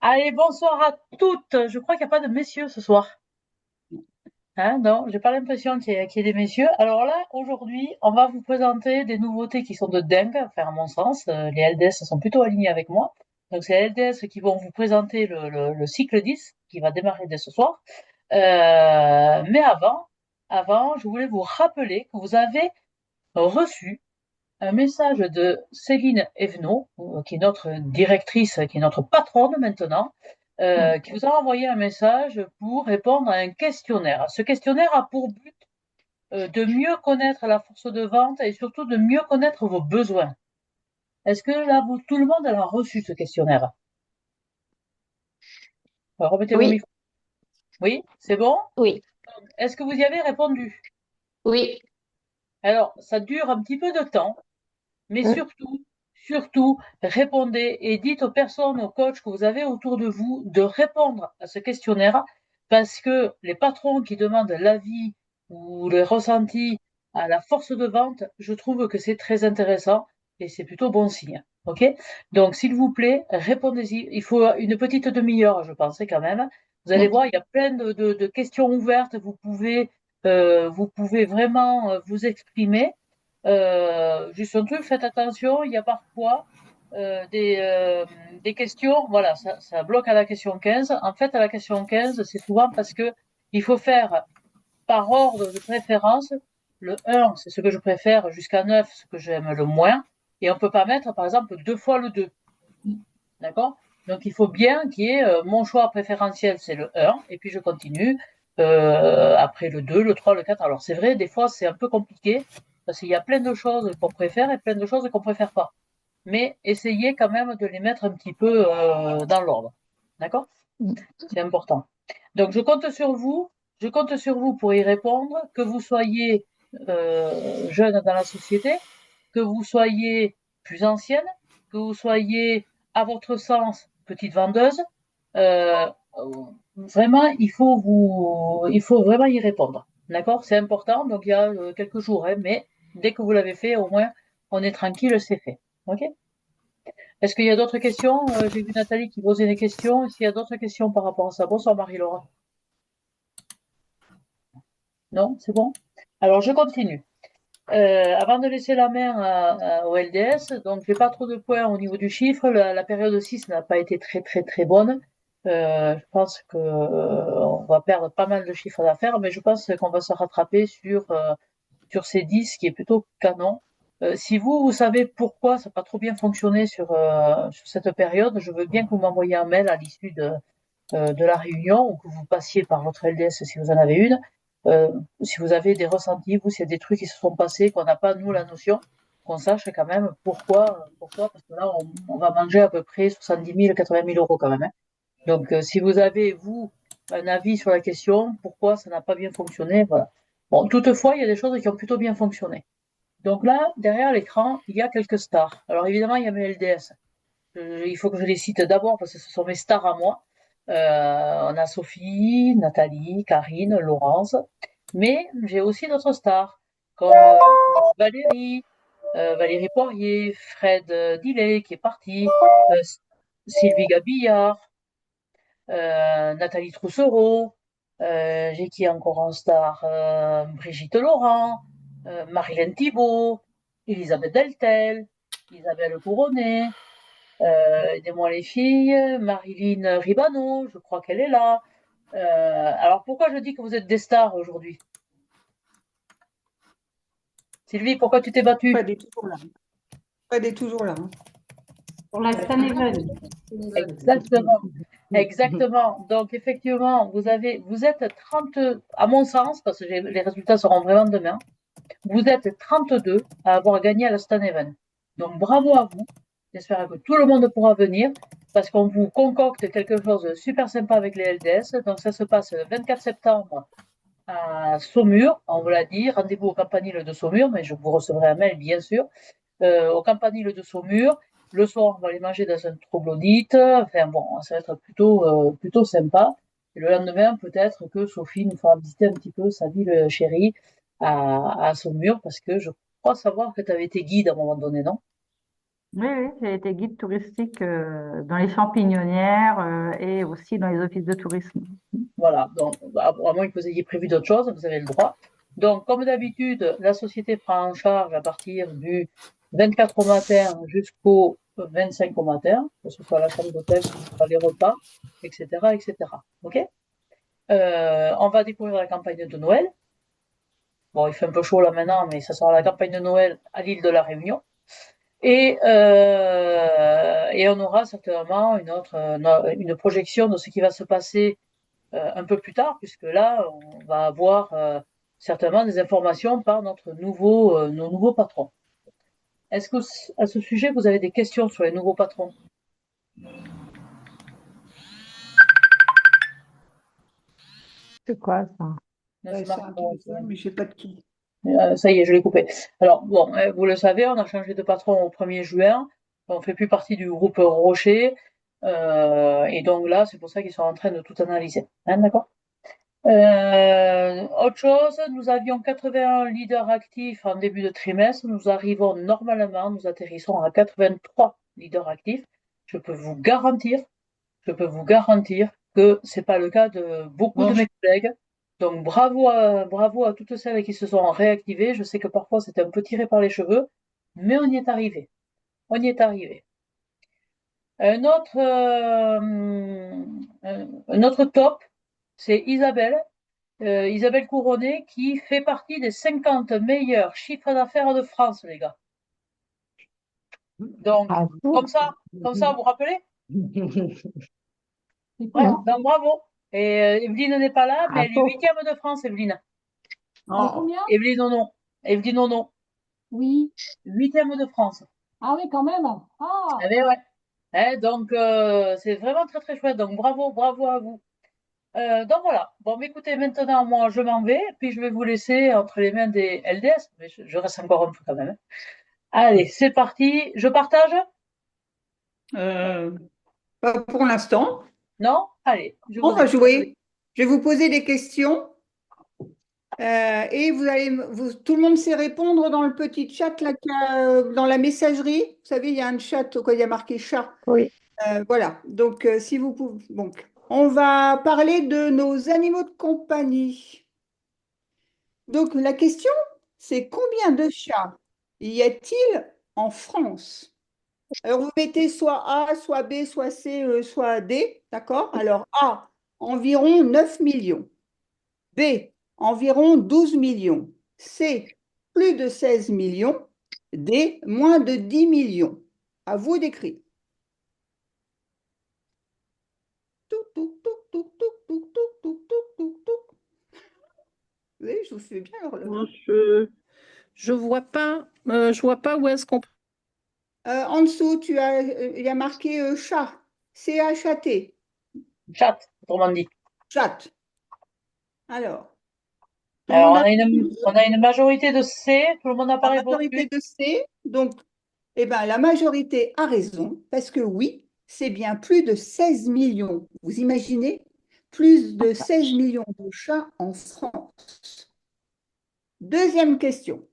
Allez, bonsoir à toutes. Je crois qu'il n'y a pas de messieurs ce soir. Hein, non, j'ai pas l'impression qu'il y ait des messieurs. Alors là, aujourd'hui, on va vous présenter des nouveautés qui sont de dingue, enfin à mon sens. Les LDS sont plutôt alignés avec moi. Donc c'est les LDS qui vont vous présenter le cycle 10 qui va démarrer dès ce soir. Mais avant, je voulais vous rappeler que vous avez reçu un message de Céline Evenot, qui est notre directrice, qui est notre patronne maintenant, qui vous a envoyé un message pour répondre à un questionnaire. Ce questionnaire a pour but de mieux connaître la force de vente et surtout de mieux connaître vos besoins. Est-ce que là, tout le monde a reçu ce questionnaire? Alors, remettez vos Oui, micros. Oui, c'est bon? oui, Est-ce que vous y avez répondu? oui. Alors, ça dure un petit peu de temps. Mais Mm. surtout, répondez et dites aux personnes, aux coachs que vous avez autour de vous de répondre à ce questionnaire parce que les patrons qui demandent l'avis ou les ressentis à la force de vente, je trouve que c'est très intéressant et c'est plutôt bon signe. OK? Donc, s'il vous plaît, répondez-y. Il faut une petite demi-heure, je pensais quand même. Vous allez voir, il y a plein de questions ouvertes. Vous pouvez vraiment vous exprimer. Juste un truc, faites attention, il y a parfois des questions, voilà, ça bloque à la question 15. En fait, à la question 15, c'est souvent parce que il faut faire par ordre de préférence. Le 1, c'est ce que je préfère, jusqu'à 9, ce que j'aime le moins. Et on peut pas mettre, par exemple, deux fois le 2. D'accord? Donc, il faut bien qu'il y ait mon choix préférentiel, c'est le 1, et puis je continue. Après le 2, le 3, le 4. Alors, c'est vrai, des fois, c'est un peu compliqué, parce qu'il y a plein de choses qu'on préfère et plein de choses qu'on préfère pas. Mais essayez quand même de les mettre un petit peu dans l'ordre. D'accord? C'est important. Donc, je compte sur vous pour y répondre, que vous soyez jeune dans la société, que vous soyez plus ancienne, que vous soyez, à votre sens, petite vendeuse. euh, Vraiment, il faut vraiment y répondre. D'accord? C'est important. Donc, il y a quelques jours, hein, mais dès que vous l'avez fait, au moins, on est tranquille, c'est fait. OK? Est-ce qu'il y a d'autres questions? J'ai vu Nathalie qui posait des questions. Est-ce qu'il y a d'autres questions par rapport à ça? Bonsoir Marie-Laura. Non, c'est bon? Alors je continue. Avant de laisser la main au LDS, donc j'ai pas trop de points au niveau du chiffre. La période 6 n'a pas été très très très bonne. Je pense que on va perdre pas mal de chiffres d'affaires, mais je pense qu'on va se rattraper sur ces 10, qui est plutôt canon. Si vous savez pourquoi ça n'a pas trop bien fonctionné sur cette période, je veux bien que vous m'envoyiez un mail à l'issue de la réunion ou que vous passiez par votre LDS si vous en avez une. Euh, si vous avez des ressentis, vous, s'il y a des trucs qui se sont passés, qu'on n'a pas, nous, la notion, qu'on sache quand même pourquoi, parce que là, on va manger à peu près 70 000, 80 000 euros quand même. Hein. Donc, si vous avez, vous, un avis sur la question, pourquoi ça n'a pas bien fonctionné, voilà. Bon, toutefois, il y a des choses qui ont plutôt bien fonctionné. Donc là, derrière l'écran, il y a quelques stars. Alors évidemment, il y a mes LDS. Il faut que je les cite d'abord parce que ce sont mes stars à moi. On a Sophie, Nathalie, Karine, Laurence, mais j'ai aussi d'autres stars comme Valérie, Valérie Poirier, Fred Dillet qui est parti, Sylvie Gabillard, Nathalie Troussereau, j'ai qui encore en star, Brigitte Laurent, Marilyn Thibault, Elisabeth Deltel, Isabelle Couronnet, aidez-moi les filles, Marilyn Ribano, je crois qu'elle est là. Alors pourquoi je dis que vous êtes des stars aujourd'hui? Sylvie, pourquoi tu t'es battue? Elle est toujours là. Elle est toujours là. Pour la Staneven. Exactement. Exactement. Donc effectivement, vous êtes 30, à mon sens, parce que les résultats seront vraiment demain, vous êtes 32 à avoir gagné à la Stan Even. Donc bravo à vous. J'espère que tout le monde pourra venir parce qu'on vous concocte quelque chose de super sympa avec les LDS. Donc ça se passe le 24 septembre à Saumur, on vous l'a dit, rendez-vous au Campanile de Saumur, mais je vous recevrai un mail bien sûr. Au Campanile de Saumur, le soir on va aller manger dans un troglodyte, enfin bon, ça va être plutôt sympa. Et le lendemain, peut-être que Sophie nous fera visiter un petit peu sa ville chérie à Saumur, parce que je crois savoir que tu avais été guide à un moment donné, non? Oui, oui, j'ai été guide touristique dans les champignonnières et aussi dans les offices de tourisme. Voilà, donc, à moins que vous ayez prévu d'autres choses, vous avez le droit. Donc, comme d'habitude, la société prend en charge à partir du 24 au matin jusqu'au 25 au matin, que ce soit la chambre d'hôtel, que ce soit les repas, etc., etc. OK? On va découvrir la campagne de Noël. Bon, il fait un peu chaud là maintenant, mais ça sera la campagne de Noël à l'île de la Réunion. Et on aura certainement une projection de ce qui va se passer un peu plus tard, puisque là, on va avoir certainement des informations par nos nouveaux patrons. Est-ce que à ce sujet, vous avez des questions sur les nouveaux patrons? C'est quoi ça? Non, Ouais, c'est c'est marqué un pas, téléphone, mais je sais pas de qui. ça y est, je l'ai coupé. Alors, bon, vous le savez, on a changé de patron au 1er juin. On fait plus partie du groupe Rocher. Et donc là, c'est pour ça qu'ils sont en train de tout analyser. Hein, d'accord? Autre chose, nous avions 81 leaders actifs en début de trimestre. Nous arrivons normalement, nous atterrissons à 83 leaders actifs. Je peux vous garantir, je peux vous garantir que c'est pas le cas de beaucoup de Bon, mes collègues. Donc bravo à toutes celles qui se sont réactivées. Je sais que parfois c'était un peu tiré par les cheveux, mais on y est arrivé. On y est arrivé. Un autre, un autre top, c'est Isabelle Couronné, qui fait partie des 50 meilleurs chiffres d'affaires de France, les gars. Donc, Ah bon? comme ça, vous vous rappelez? Ouais, Non. donc bravo. Et Evelyne n'est pas là, mais Ah elle est bon? huitième de France, Evelyne. De oh, combien? Evelyne Onon. Evelyne Onon, Oui. huitième de France. Ah oui, quand même. Eh Ah, bien, ouais. Donc, c'est vraiment très, très chouette. Donc, bravo à vous. Donc, voilà. Bon, mais écoutez, maintenant, moi, je m'en vais, puis je vais vous laisser entre les mains des LDS, mais je reste encore un peu quand même. Hein. Allez, c'est parti. Je partage? euh, pas pour l'instant. Non? Allez, je On vous va écoute. jouer. Je vais vous poser des questions et tout le monde sait répondre dans le petit chat là, dans la messagerie. Vous savez, il y a un chat où il y a marqué chat. oui. Voilà. Donc, si vous pouvez. Donc, on va parler de nos animaux de compagnie. Donc, la question, c'est combien de chats y a-t-il en France? Alors, vous mettez soit A, soit B, soit C, soit D, d'accord? Alors, A, environ 9 millions. B, environ 12 millions. C, plus de 16 millions. D, moins de 10 millions. À vous d'écrire. Touc, touc, touc, touc, touc, touc, touc, touc, touc, touc, touc. Vous voyez, je vous fais bien l'horloge. Je vois pas où est-ce qu'on. En dessous, il y a marqué chat. C-H-A-T. Chat, autrement dit. Chat. Alors, tout le Alors, monde a on a une majorité de C, tout le monde n'a pas la répondu. majorité de C. Donc, eh ben, la majorité a raison, parce que oui, c'est bien plus de 16 millions. Vous imaginez? Plus de 16 millions de chats en France. Deuxième question.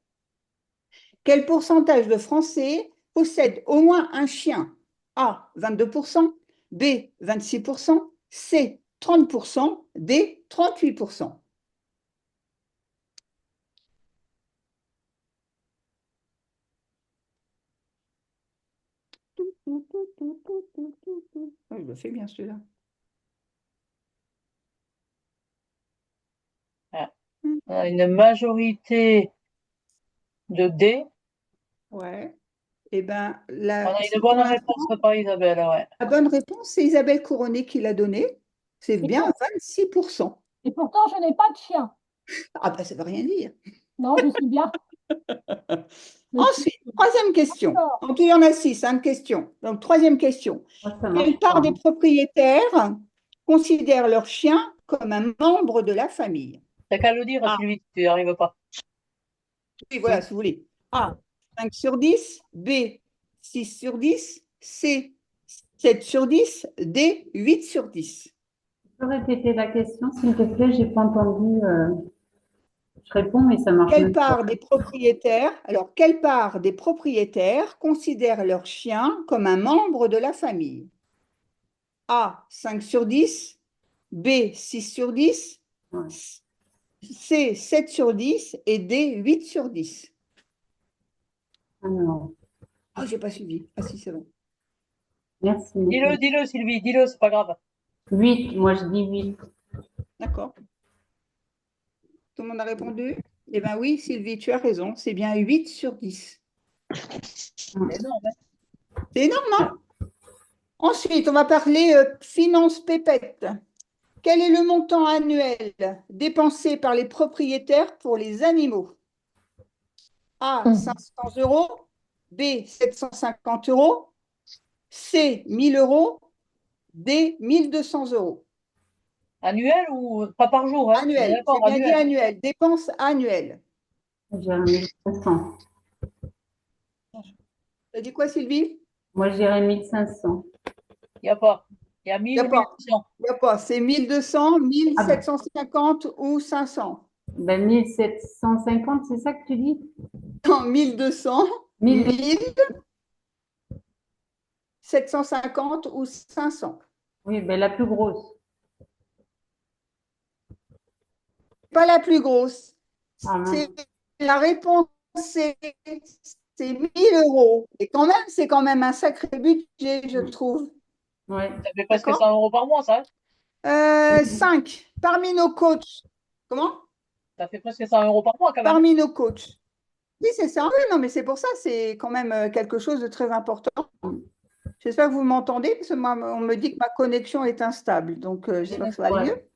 Quel pourcentage de Français possèdent au moins un chien? A, 22%, B, 26%, C, 30%, D, 38%. Oh, je le fais bien celui-là. On a une majorité de D. Ouais. Eh bien, On a une pour bonne réponse l'instant, par Isabelle, ouais. la bonne réponse, c'est Isabelle Couronné qui l'a donnée. C'est bien 26%. Et pourtant, je n'ai pas de chien. Ah ben, ça ne veut rien dire. Non, je suis bien. Ensuite, troisième question. D'accord. Donc, il y en a 6, hein, questions. Donc, troisième question. Quelle part des propriétaires considèrent leur chien comme un membre de la famille? T'as qu'à le dire, A, Sylvie, si tu n'y arrives pas. oui, voilà, si vous voulez. A, 5 sur 10. B, 6 sur 10. C, 7 sur 10. D, 8 sur 10. Tu peux répéter la question, s'il te plaît, j'ai pas entendu. Je réponds, mais ça marche Quelle même pas. part des propriétaires, alors, quelle part des propriétaires considèrent leur chien comme un membre de la famille? A, 5 sur 10, B, 6 sur 10, Ouais. C, 7 sur 10 et D, 8 sur 10. Alors, Ah, j'ai pas suivi. Ah si, c'est bon. merci. Dis-le, Sylvie, dis-le, c'est pas grave. 8, moi je dis 8. D'accord. Tout le monde a répondu? Eh bien oui, Sylvie, tu as raison. C'est bien 8 sur 10. C'est énorme, hein. C'est énorme, hein? Ensuite, on va parler finances pépettes. Quel est le montant annuel dépensé par les propriétaires pour les animaux? A, 500 euros. B, 750 euros. C, 1000 euros. D, 1200 euros. Annuel ou pas par jour, hein? On est Annuel. J'ai d'accord, bien dit annuel. annuel. Dépenses annuelles. J'ai 1500. Tu as dit quoi, Sylvie? Moi, je dirais 1500. Il n'y a pas. Il y a Il n'y a 1000, pas. 1200. Il n'y a pas. C'est 1200, Ah ben, 1750 ou 500. 1750, c'est ça que tu dis? Non, 1200, 1000. 1750 ou 500. Oui, ben la plus grosse. Pas la plus grosse. Ah, mince. La réponse, c'est 1000 euros. Et quand même, c'est quand même un sacré budget, je trouve. Ouais. Ça fait presque D'accord. 100 euros par mois, ça. 5. Parmi nos coachs. Comment? Ça fait presque 100 euros par mois, quand même. Parmi nos coachs. Oui, c'est ça. Oui, non, mais c'est pour ça, c'est quand même quelque chose de très important. J'espère que vous m'entendez, parce que moi, on me dit que ma connexion est instable. Donc, j'espère que ça va aller mieux.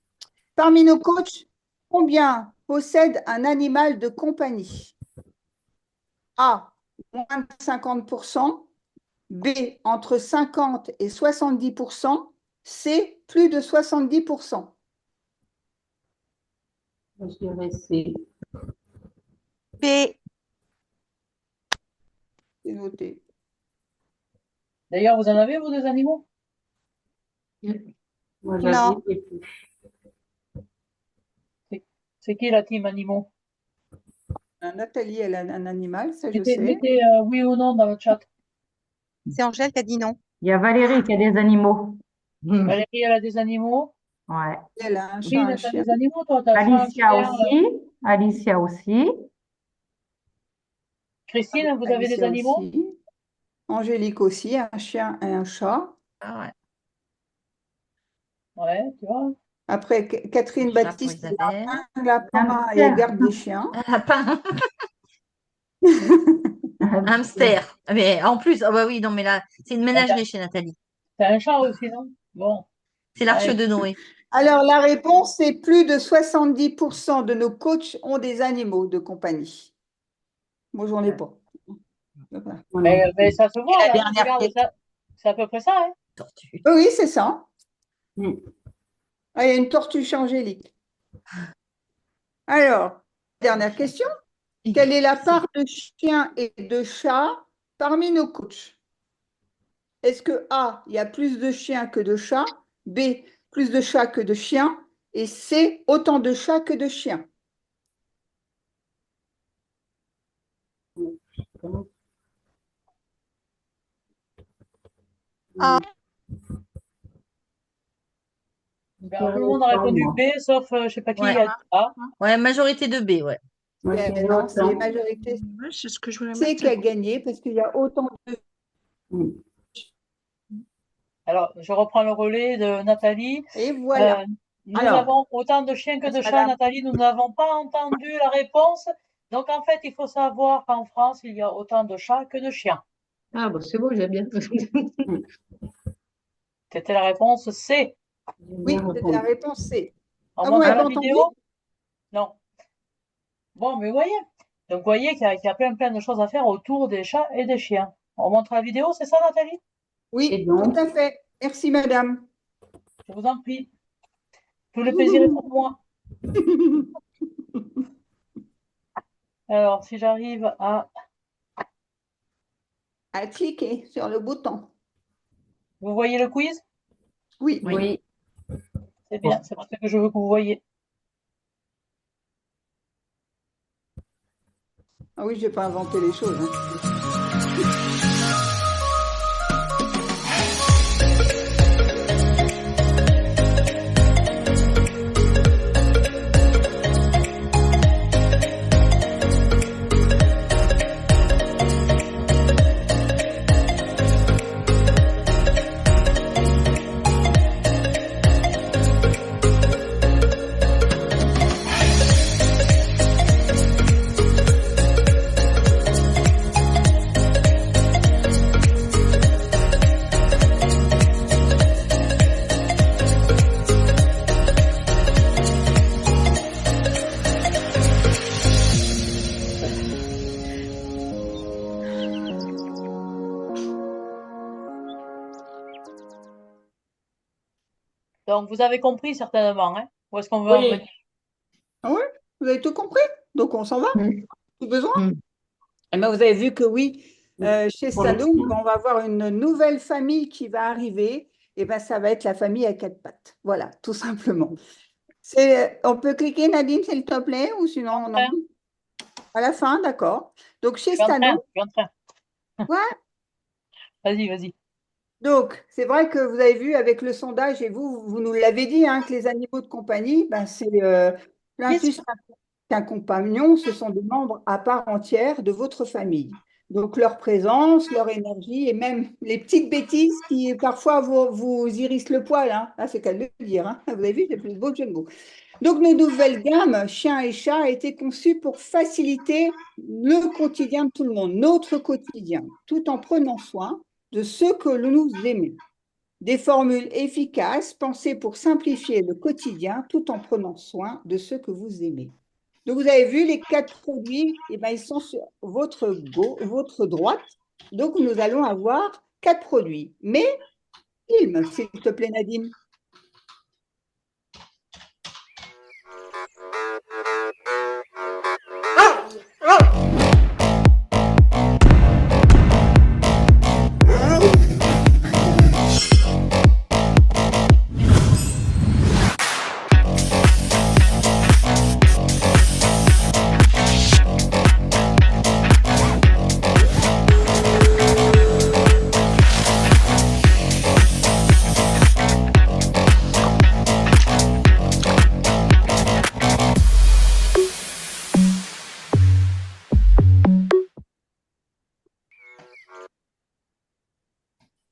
Parmi nos coachs, combien possèdent un animal de compagnie? A, moins de 50%. B, entre 50 et 70%. C, plus de 70%. Je dirais C. B. C'est noté. D'ailleurs, vous en avez, vous, des animaux? Moi, Non. j'avais plus. C'est qui la team animaux? Nathalie, elle a un animal, ça je Mettez, sais. mettez oui ou non dans le chat. C'est Angèle qui a dit non. Il y a Valérie qui a des animaux. Valérie, elle a des animaux. Ouais. Elle a un chat, Lynn, un t'as chien. des animaux, toi? T'as chat, Alicia chien, aussi. Alicia aussi. Christine, vous avez des Alicia animaux? aussi. Angélique aussi, un chien et un chat. Ah ouais. Ouais, tu vois. Après, Catherine Un chat pour Baptiste, elle Isabelle. a un lapin et Hamster. elle garde des chiens. Un lapin. Hamster. Mais en plus, ah bah oui, non, mais là, c'est une ménagerie chez Nathalie. T'as un chat aussi, non? Bon. C'est l'arche Ouais. de Noé. Alors, la réponse, c'est plus de 70% de nos coachs ont des animaux de compagnie. Moi, j'en ai pas. Voilà. Mais ça se voit, La là. dernière Regarde, question. c'est à peu près ça, hein? Tortue. Oui, c'est ça. Mm. Ah, il y a une tortue chez Angélique. Alors, dernière question. Quelle est la part de chiens et de chats parmi nos coachs? Est-ce que A, il y a plus de chiens que de chats? B, plus de chats que de chiens? Et C, autant de chats que de chiens? Ah. Alors, tout le monde a répondu B, sauf je sais pas qui Ouais. a dit A. Ouais, majorité de B, ouais. Moi, je dirais Non, c'est autant. majorité Ouais, c'est ce que je voulais C mettre. qui a gagné parce qu'il y a autant de... Mm. Alors, je reprends le relais de Nathalie. Et voilà. Nous Alors, avons autant de chiens que de chats, madame. Nathalie. Nous n'avons pas entendu la réponse. Donc, en fait, il faut savoir qu'en France, il y a autant de chats que de chiens. Ah, bah c'est beau, j'aime bien. C'était la réponse C. Oui, c'était la réponse C. On Ah, vous montre m'avez la pas entendu? vidéo? Non. Bon, mais vous voyez. Donc, vous voyez qu'il y a plein de choses à faire autour des chats et des chiens. On montre la vidéo, c'est ça, Nathalie? Oui, Et donc? tout à fait. Merci, madame. Je vous en prie. Tout le plaisir est pour moi. Alors, si j'arrive à... À cliquer sur le bouton. Vous voyez le quiz? Oui. Oui. C'est bien, c'est parce que je veux que vous voyez. Ah oui, je n'ai pas inventé les choses, hein. Donc, vous avez compris certainement, hein, où est-ce qu'on veut en Oui. venir. Ah ouais, vous avez tout compris? Donc on s'en va? Mm. Tout besoin? Mm. Eh ben, vous avez vu que oui, chez Pour le- Sanoum, on va avoir une nouvelle famille qui va arriver. Et ben, ça va être la famille à quatre pattes. Voilà, tout simplement. On peut cliquer, Nadine, s'il te plaît, ou sinon, non. Enfin, À la fin, d'accord. Donc, chez je suis en train, Stano, je suis en train. ouais. Vas-y, vas-y. Donc, c'est vrai que vous avez vu avec le sondage, et vous nous l'avez dit, hein, que les animaux de compagnie, ben, c'est plein Bien sûr. plus qu'un compagnon, ce sont des membres à part entière de votre famille. Donc, leur présence, leur énergie et même les petites bêtises qui parfois vous irrissent le poil, hein. Ah, c'est qu'à le dire, hein. Vous avez vu, c'est plus beau que jeu de mots. Donc, nos nouvelles gammes, chiens et chats, a été conçues pour faciliter le quotidien de tout le monde, notre quotidien, tout en prenant soin de ceux que nous aimons. Des formules efficaces pensées pour simplifier le quotidien tout en prenant soin de ceux que vous aimez. Donc, vous avez vu les quatre produits, eh ben, ils sont sur votre droite. Donc, nous allons avoir quatre produits. Mais, film, s'il te plaît, Nadine.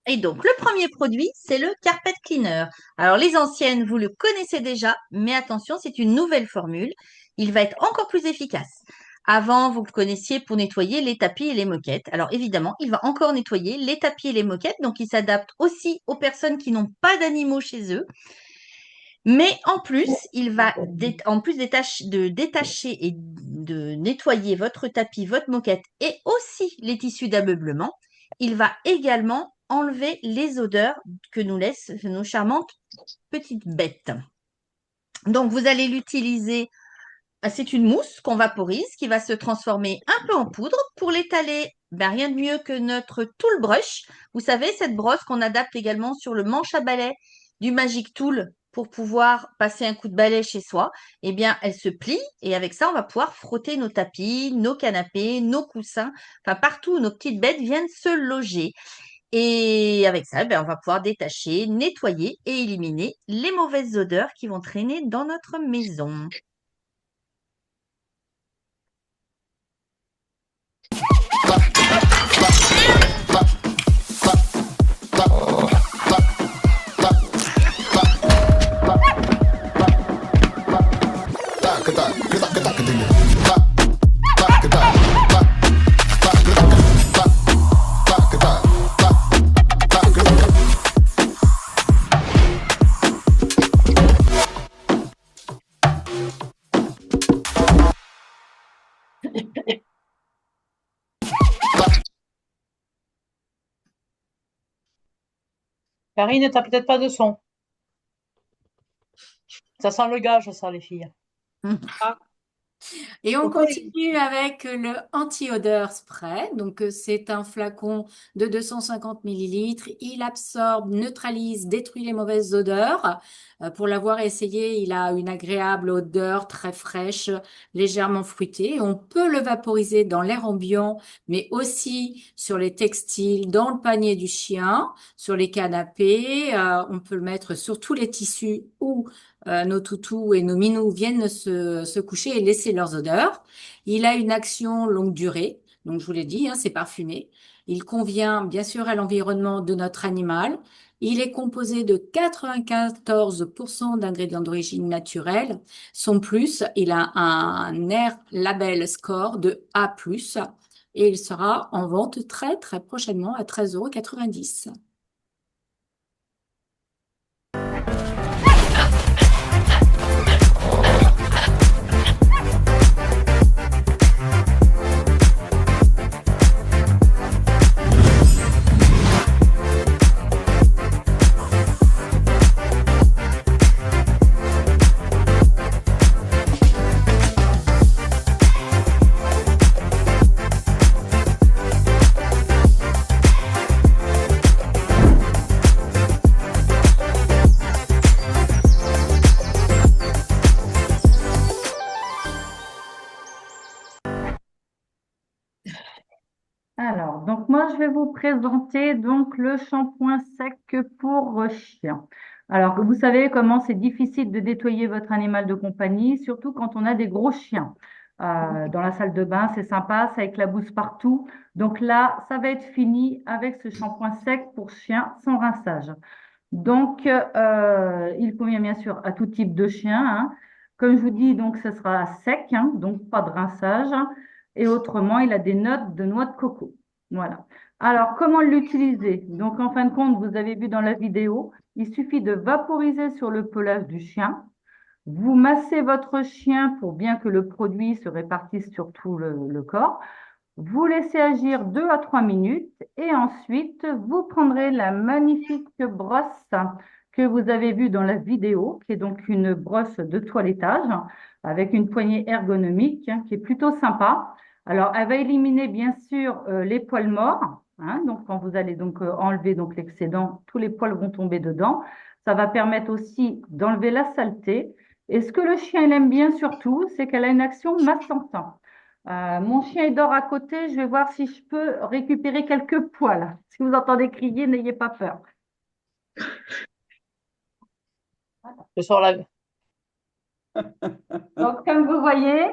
Et donc, le premier produit, c'est le Carpet Cleaner. Alors, les anciennes, vous le connaissez déjà, mais attention, c'est une nouvelle formule. Il va être encore plus efficace. Avant, vous le connaissiez pour nettoyer les tapis et les moquettes. Alors, évidemment, il va encore nettoyer les tapis et les moquettes. Donc, il s'adapte aussi aux personnes qui n'ont pas d'animaux chez eux. Mais en plus, il va, en plus de détacher et de nettoyer votre tapis, votre moquette et aussi les tissus d'ameublement, il va également enlever les odeurs que nous laissent nos charmantes petites bêtes. Donc, vous allez l'utiliser. C'est une mousse qu'on vaporise qui va se transformer un peu en poudre. Pour l'étaler, ben, rien de mieux que notre Tool Brush. Vous savez, cette brosse qu'on adapte également sur le manche à balai du Magic Tool pour pouvoir passer un coup de balai chez soi. Eh bien, elle se plie et avec ça, on va pouvoir frotter nos tapis, nos canapés, nos coussins, enfin partout où nos petites bêtes viennent se loger. Et avec ça, ben, on va pouvoir détacher, nettoyer et éliminer les mauvaises odeurs qui vont traîner dans notre maison. Karine, t'as peut-être pas de son. Ça sent le gage, ça, les filles. Ah, Et on Donc, oui. continue avec le anti-odeur spray. Donc, c'est un flacon de 250 millilitres. Il absorbe, neutralise, détruit les mauvaises odeurs. Pour l'avoir essayé, il a une agréable odeur très fraîche, légèrement fruitée. On peut le vaporiser dans l'air ambiant, mais aussi sur les textiles, dans le panier du chien, sur les canapés. On peut le mettre sur tous les tissus où nos toutous et nos minous viennent se coucher et laisser leurs odeurs. Il a une action longue durée, donc je vous l'ai dit, hein, c'est parfumé. Il convient bien sûr à l'environnement de notre animal. Il est composé de 94% d'ingrédients d'origine naturelle. Son plus, il a un Air Label Score de A+, et il sera en vente très très prochainement à 13,90 €. Alors, donc moi, je vais vous présenter donc le shampoing sec pour chien. Alors, vous savez comment c'est difficile de nettoyer votre animal de compagnie, surtout quand on a des gros chiens. Dans la salle de bain, c'est sympa, ça éclabousse partout. Donc là, ça va être fini avec ce shampoing sec pour chien sans rinçage. Donc, il convient bien sûr à tout type de chien, hein. Comme je vous dis, donc ce sera sec, hein, donc pas de rinçage. Et autrement, il a des notes de noix de coco. Voilà. Alors, comment l'utiliser? Donc, en fin de compte, vous avez vu dans la vidéo, il suffit de vaporiser sur le pelage du chien. Vous massez votre chien pour bien que le produit se répartisse sur tout le corps. Vous laissez agir 2 à 3 minutes et ensuite, vous prendrez la magnifique brosse que vous avez vue dans la vidéo, qui est donc une brosse de toilettage avec une poignée ergonomique, hein, qui est plutôt sympa. Alors, elle va éliminer bien sûr les poils morts, hein. Donc, quand vous allez donc enlever donc l'excédent, tous les poils vont tomber dedans. Ça va permettre aussi d'enlever la saleté. Et ce que le chien il aime bien surtout, c'est qu'elle a une action massante. Mon chien il dort à côté, je vais voir si je peux récupérer quelques poils. Si vous entendez crier, n'ayez pas peur. Je sors la... Donc, comme vous voyez,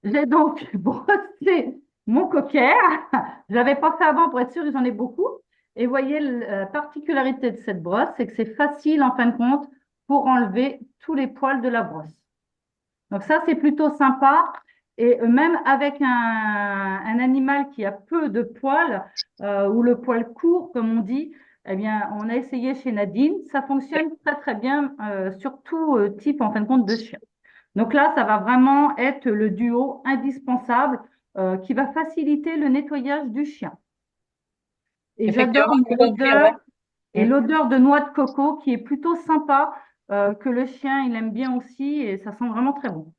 j'ai donc brossé mon cocker. Je l'avais pas fait avant pour être sûr, j'en ai beaucoup. Et vous voyez, la particularité de cette brosse, c'est que c'est facile en fin de compte pour enlever tous les poils de la brosse. Donc ça, c'est plutôt sympa. Et même avec un animal qui a peu de poils, ou le poil court, comme on dit, eh bien, on a essayé chez Nadine. Ça fonctionne très, très bien sur tout type, en fin de compte, de chien. Donc là, ça va vraiment être le duo indispensable qui va faciliter le nettoyage du chien. Et j'adore Effectivement, je confirme, ouais. et l'odeur de noix de coco qui est plutôt sympa, que le chien, il aime bien aussi et ça sent vraiment très bon.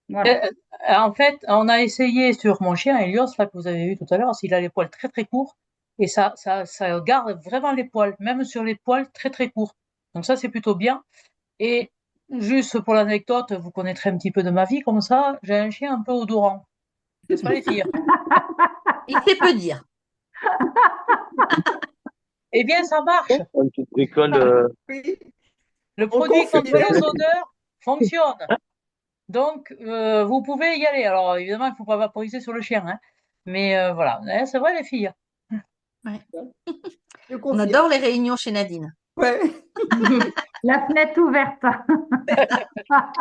Voilà. En fait, on a essayé sur mon chien Helios, là, que vous avez vu tout à l'heure, s'il a les poils très très courts, et ça garde vraiment les poils, même sur les poils très très courts. Donc ça, c'est plutôt bien. Et juste pour l'anecdote, vous connaîtrez un petit peu de ma vie, comme ça, j'ai un chien un peu odorant. N'est-ce pas les filles? Il sait peu dire. Eh bien, ça marche. Une petite école. Oui. Le produit confirme. contre les odeurs fonctionne. Donc, vous pouvez y aller. Alors, évidemment, il ne faut pas vaporiser sur le chien, hein. Mais voilà, hein, c'est vrai, les filles. Je On confirme. adore les réunions chez Nadine. Ouais. La fenêtre ouverte.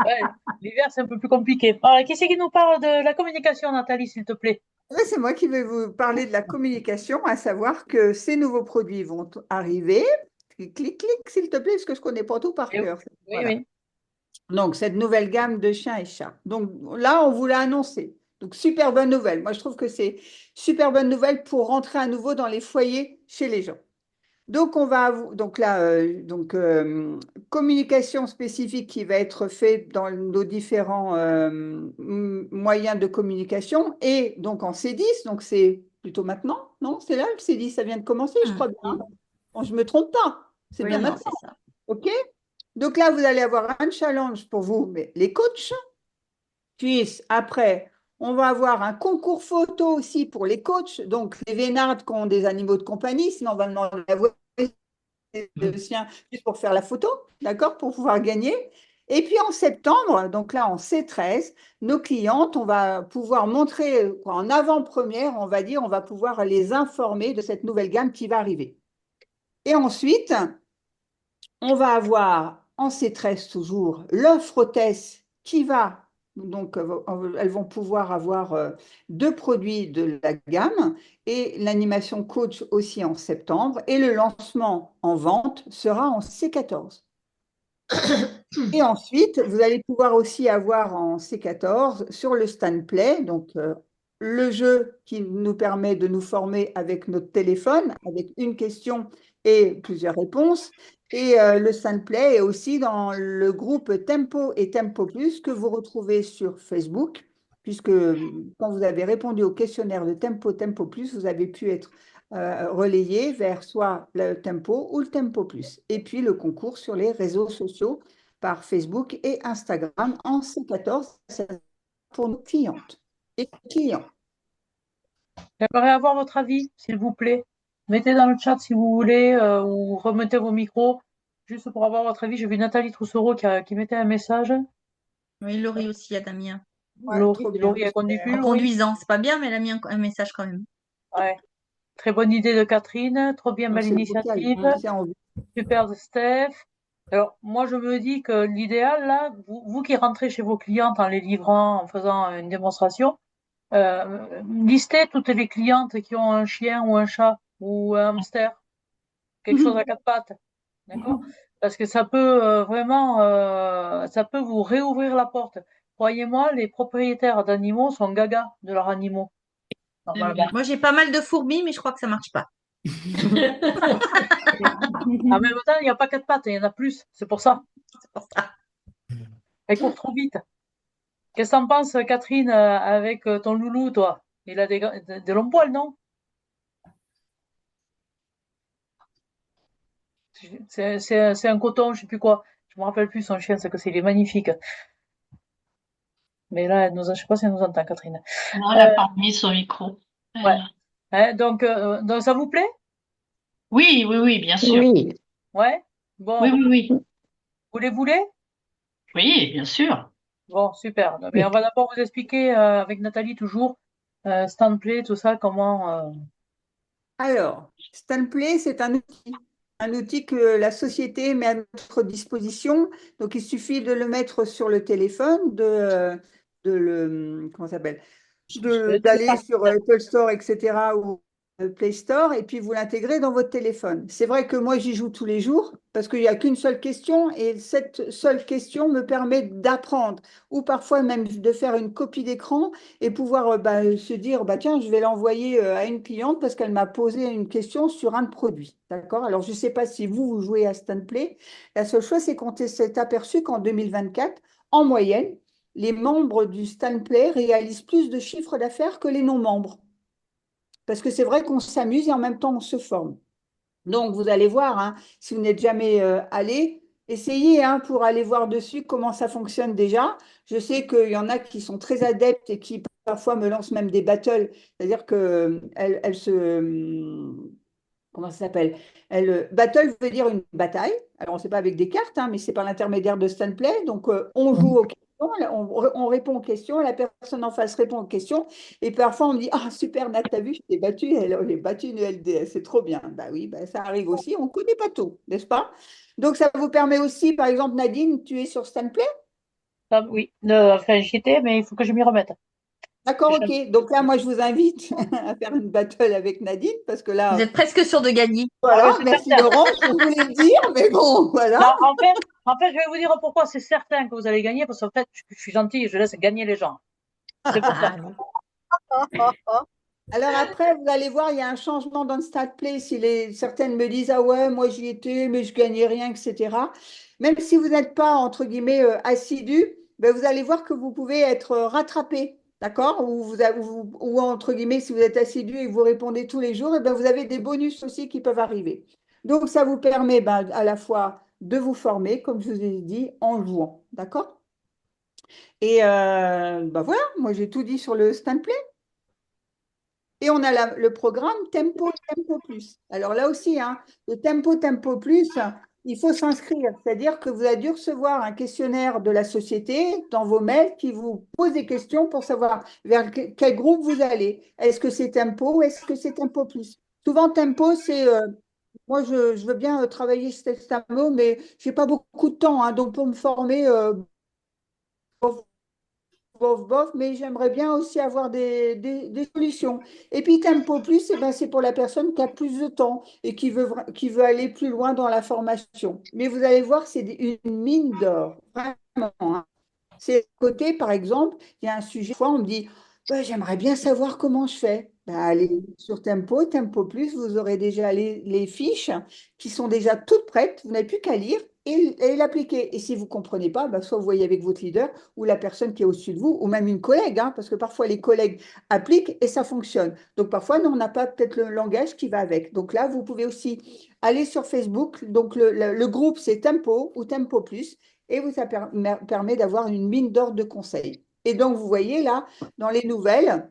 Ouais, l'hiver, c'est un peu plus compliqué. Alors, qui c'est qui nous parle de la communication, Nathalie, s'il te plaît? Ouais, c'est moi qui vais vous parler de la communication, à savoir que ces nouveaux produits vont arriver. Clic, clic, s'il te plaît, parce que je ne connais pas tout par Oui, cœur. oui, Voilà. oui. Donc, cette nouvelle gamme de chiens et chats. Donc là, on vous l'a annoncé. Donc, super bonne nouvelle. Moi, je trouve que c'est super bonne nouvelle pour rentrer à nouveau dans les foyers chez les gens. Donc, donc là, communication spécifique qui va être faite dans nos différents moyens de communication et donc en C10, donc c'est plutôt maintenant, non? C'est là le C10, ça vient de commencer, je crois bien. Hein. Bon, je ne me trompe pas, c'est Oui, bien non, maintenant, c'est ça. OK? Donc là, vous allez avoir un challenge pour vous, mais les coachs, puis après, on va avoir un concours photo aussi pour les coachs, donc les Vénardes qui ont des animaux de compagnie, sinon on va demander à voir le sien juste pour faire la photo, d'accord, pour pouvoir gagner. Et puis en septembre, donc là en C13, nos clientes, on va pouvoir montrer en avant-première, on va dire, on va pouvoir les informer de cette nouvelle gamme qui va arriver. Et ensuite, on va avoir en C13 toujours l'offre hôtesse qui va, donc elles vont pouvoir avoir deux produits de la gamme et l'animation coach aussi en septembre et le lancement en vente sera en C14. Et ensuite, vous allez pouvoir aussi avoir en C14 sur le stand play, donc le jeu qui nous permet de nous former avec notre téléphone, avec une question et plusieurs réponses. Et le stand play est aussi dans le groupe Tempo et Tempo Plus que vous retrouvez sur Facebook, puisque quand vous avez répondu au questionnaire de Tempo Tempo Plus, vous avez pu être relayé vers soit le Tempo ou le Tempo Plus. Et puis le concours sur les réseaux sociaux par Facebook et Instagram en C14 pour nos clientes et clients. J'aimerais avoir votre avis, s'il vous plaît. Mettez dans le chat si vous voulez, ou remettez vos micros, juste pour avoir votre avis. J'ai vu Nathalie Troussereau qui mettait un message. Oui, Laurie aussi a mis un. Ouais, trop bien. Laurie a conduit plus, En Laurie. conduisant, c'est pas bien, mais elle a mis un message quand même. Ouais. Très bonne idée de Catherine, trop bien, Donc, belle c'est vocal, initiative, c'est en super de Steph. Alors, moi, je me dis que l'idéal, là, vous qui rentrez chez vos clientes en les livrant, en faisant une démonstration, listez toutes les clientes qui ont un chien ou un chat ou un hamster, quelque chose à quatre pattes, d'accord? Parce que ça peut vraiment, ça peut vous réouvrir la porte. Croyez-moi, les propriétaires d'animaux sont gaga de leurs animaux, normalement. Moi, j'ai pas mal de fourmis, mais je crois que ça marche pas. En même temps, il n'y a pas quatre pattes, il y en a plus, c'est pour ça. C'est pour ça. Elle court trop vite. Qu'est-ce que t'en penses, Catherine, avec ton loulou, toi? Il a des longs poils, non? C'est un coton, je sais plus quoi. Je me rappelle plus son chien, c'est que il est magnifique. Mais là, je sais pas si elle nous entend, Catherine. Non, elle n'a pas mis son micro. Ouais. Hein, donc ça vous plaît? Oui, oui, oui, bien sûr. Oui. Ouais? Bon, Oui, oui, oui. vous les voulez? Oui, bien sûr. Bon, super. Mais on va d'abord vous expliquer, avec Nathalie, toujours, Standplay, tout ça, comment... Alors, Stanplay, c'est un outil que la société met à notre disposition. Donc, il suffit de le mettre sur le téléphone, comment ça s'appelle? D'aller sur Apple Store, etc., ou Play Store, et puis vous l'intégrez dans votre téléphone. C'est vrai que moi, j'y joue tous les jours parce qu'il n'y a qu'une seule question et cette seule question me permet d'apprendre ou parfois même de faire une copie d'écran et pouvoir se dire, tiens, je vais l'envoyer à une cliente parce qu'elle m'a posé une question sur un produit. D'accord? Alors, je ne sais pas si vous jouez à Stanplay. La seule chose, c'est qu'on s'est aperçu qu'en 2024, en moyenne, les membres du Stanplay réalisent plus de chiffre d'affaires que les non-membres. Parce que c'est vrai qu'on s'amuse et en même temps on se forme. Donc vous allez voir, hein, si vous n'êtes jamais allé, essayez pour aller voir dessus comment ça fonctionne déjà. Je sais qu'il y en a qui sont très adeptes et qui parfois me lancent même des battles, c'est-à-dire qu'elles se... Comment ça s'appelle? Battle veut dire une bataille. Alors, on ne sait pas avec des cartes, mais c'est par l'intermédiaire de Stanplay. Donc, on joue aux questions, on répond aux questions, la personne en face répond aux questions. Et parfois, on me dit, ah, super, Nat, t'as vu, je t'ai battu, elle est battue une LDS, c'est trop bien. Bah oui, ça arrive aussi, on ne connaît pas tout, n'est-ce pas? Donc, ça vous permet aussi, par exemple, Nadine, tu es sur Stanplay? oui, enfin, j'y étais, mais il faut que je m'y remette. D'accord, ok. Donc là, moi, je vous invite à faire une battle avec Nadine, parce que Vous là, êtes presque sûr de gagner. voilà, c'est merci certain. Laurent, je voulais le dire, mais bon, voilà. Non, en fait, je vais vous dire pourquoi c'est certain que vous allez gagner, parce qu'en fait, je suis gentille, je laisse gagner les gens. C'est pour ça. Alors après, vous allez voir, il y a un changement dans le Start Play. Si certaines me disent, ah ouais, moi j'y étais, mais je gagnais rien, etc. Même si vous n'êtes pas, entre guillemets, assidu, ben, vous allez voir que vous pouvez être rattrapé, d'accord? Ou, entre guillemets, si vous êtes assidu et que vous répondez tous les jours, et ben, vous avez des bonus aussi qui peuvent arriver. Donc ça vous permet ben, à la fois de vous former, comme je vous ai dit, en jouant, d'accord? Et ben voilà, moi j'ai tout dit sur le Start Play. Et on a le programme Tempo Tempo Plus. Alors là aussi, hein, le Tempo Tempo Plus, il faut s'inscrire. C'est-à-dire que vous avez dû recevoir un questionnaire de la société dans vos mails qui vous pose des questions pour savoir vers quel groupe vous allez. Est-ce que c'est Tempo ou est-ce que c'est Tempo Plus? Souvent, Tempo, c'est... moi, je veux bien travailler chez Stamo, mais je n'ai pas beaucoup de temps. Hein, donc, pour me former, bof, mais j'aimerais bien aussi avoir des solutions. Et puis Tempo Plus, eh ben, c'est pour la personne qui a plus de temps et qui veut aller plus loin dans la formation. Mais vous allez voir, c'est une mine d'or, vraiment. Hein. C'est côté, par exemple, il y a un sujet, fois on me dit, bah, j'aimerais bien savoir comment je fais. Bah, allez sur Tempo, Tempo Plus, vous aurez déjà les fiches qui sont déjà toutes prêtes, vous n'avez plus qu'à lire et l'appliquer. Et si vous ne comprenez pas, bah, soit vous voyez avec votre leader ou la personne qui est au-dessus de vous, ou même une collègue, hein, parce que parfois les collègues appliquent et ça fonctionne. Donc parfois, non, on n'a pas peut-être le langage qui va avec. Donc là, vous pouvez aussi aller sur Facebook. Donc le groupe, c'est Tempo ou Tempo Plus et ça permet d'avoir une mine d'or de conseils. Et donc, vous voyez là, dans les nouvelles,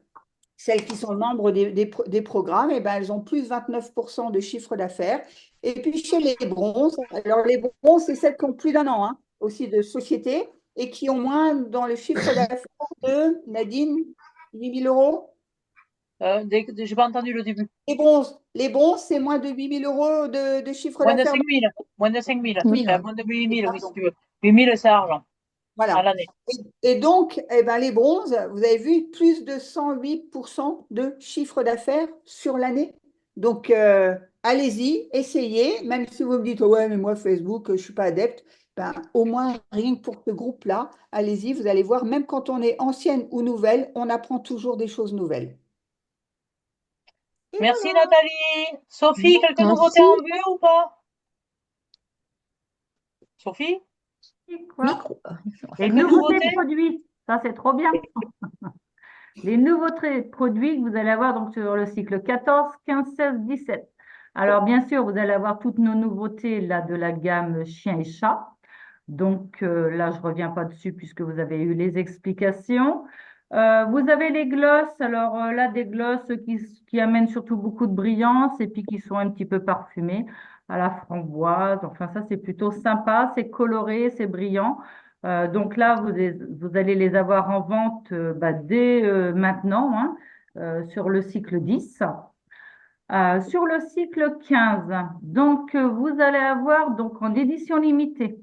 celles qui sont membres des programmes, eh ben, elles ont plus 29% de chiffre d'affaires. Et puis, chez les bronzes, alors les bronzes, c'est celles qui ont plus d'un an hein, aussi de société et qui ont moins dans le chiffre d'affaires de, Nadine, 8 000 euros. J'ai pas entendu le début. Les bronzes, c'est moins de 8 000 euros de chiffre Moins de d'affaires. 5 000. Moins de 5 000. Oui. Moins de 8 000, oui, si tu veux. 8 000, c'est argent. À Voilà. l'année. Et donc, eh ben, les bronzes, vous avez vu, plus de 108% de chiffre d'affaires sur l'année. Donc, allez-y, essayez, même si vous me dites, oh ouais, mais moi, Facebook, je ne suis pas adepte, ben, au moins, rien que pour ce groupe-là, allez-y, vous allez voir, même quand on est ancienne ou nouvelle, on apprend toujours des choses nouvelles. Et Merci voilà. Nathalie. Sophie, quelques nouveautés Merci. en vue ou pas? Sophie? Quoi? Micro. Les Quelques nouveautés nouveautés? produits, ça c'est trop bien. Les nouveautés produits que vous allez avoir donc sur le cycle 14, 15, 16, 17. Alors bien sûr, vous allez avoir toutes nos nouveautés là de la gamme chien et chat. Donc là, je ne reviens pas dessus puisque vous avez eu les explications. Vous avez les glosses. Alors là, des glosses qui amènent surtout beaucoup de brillance et puis qui sont un petit peu parfumées à la framboise. Enfin, ça, c'est plutôt sympa. C'est coloré, c'est brillant. Donc là, vous allez les avoir en vente dès maintenant hein, sur le cycle 10. Sur le cycle 15, donc vous allez avoir donc en édition limitée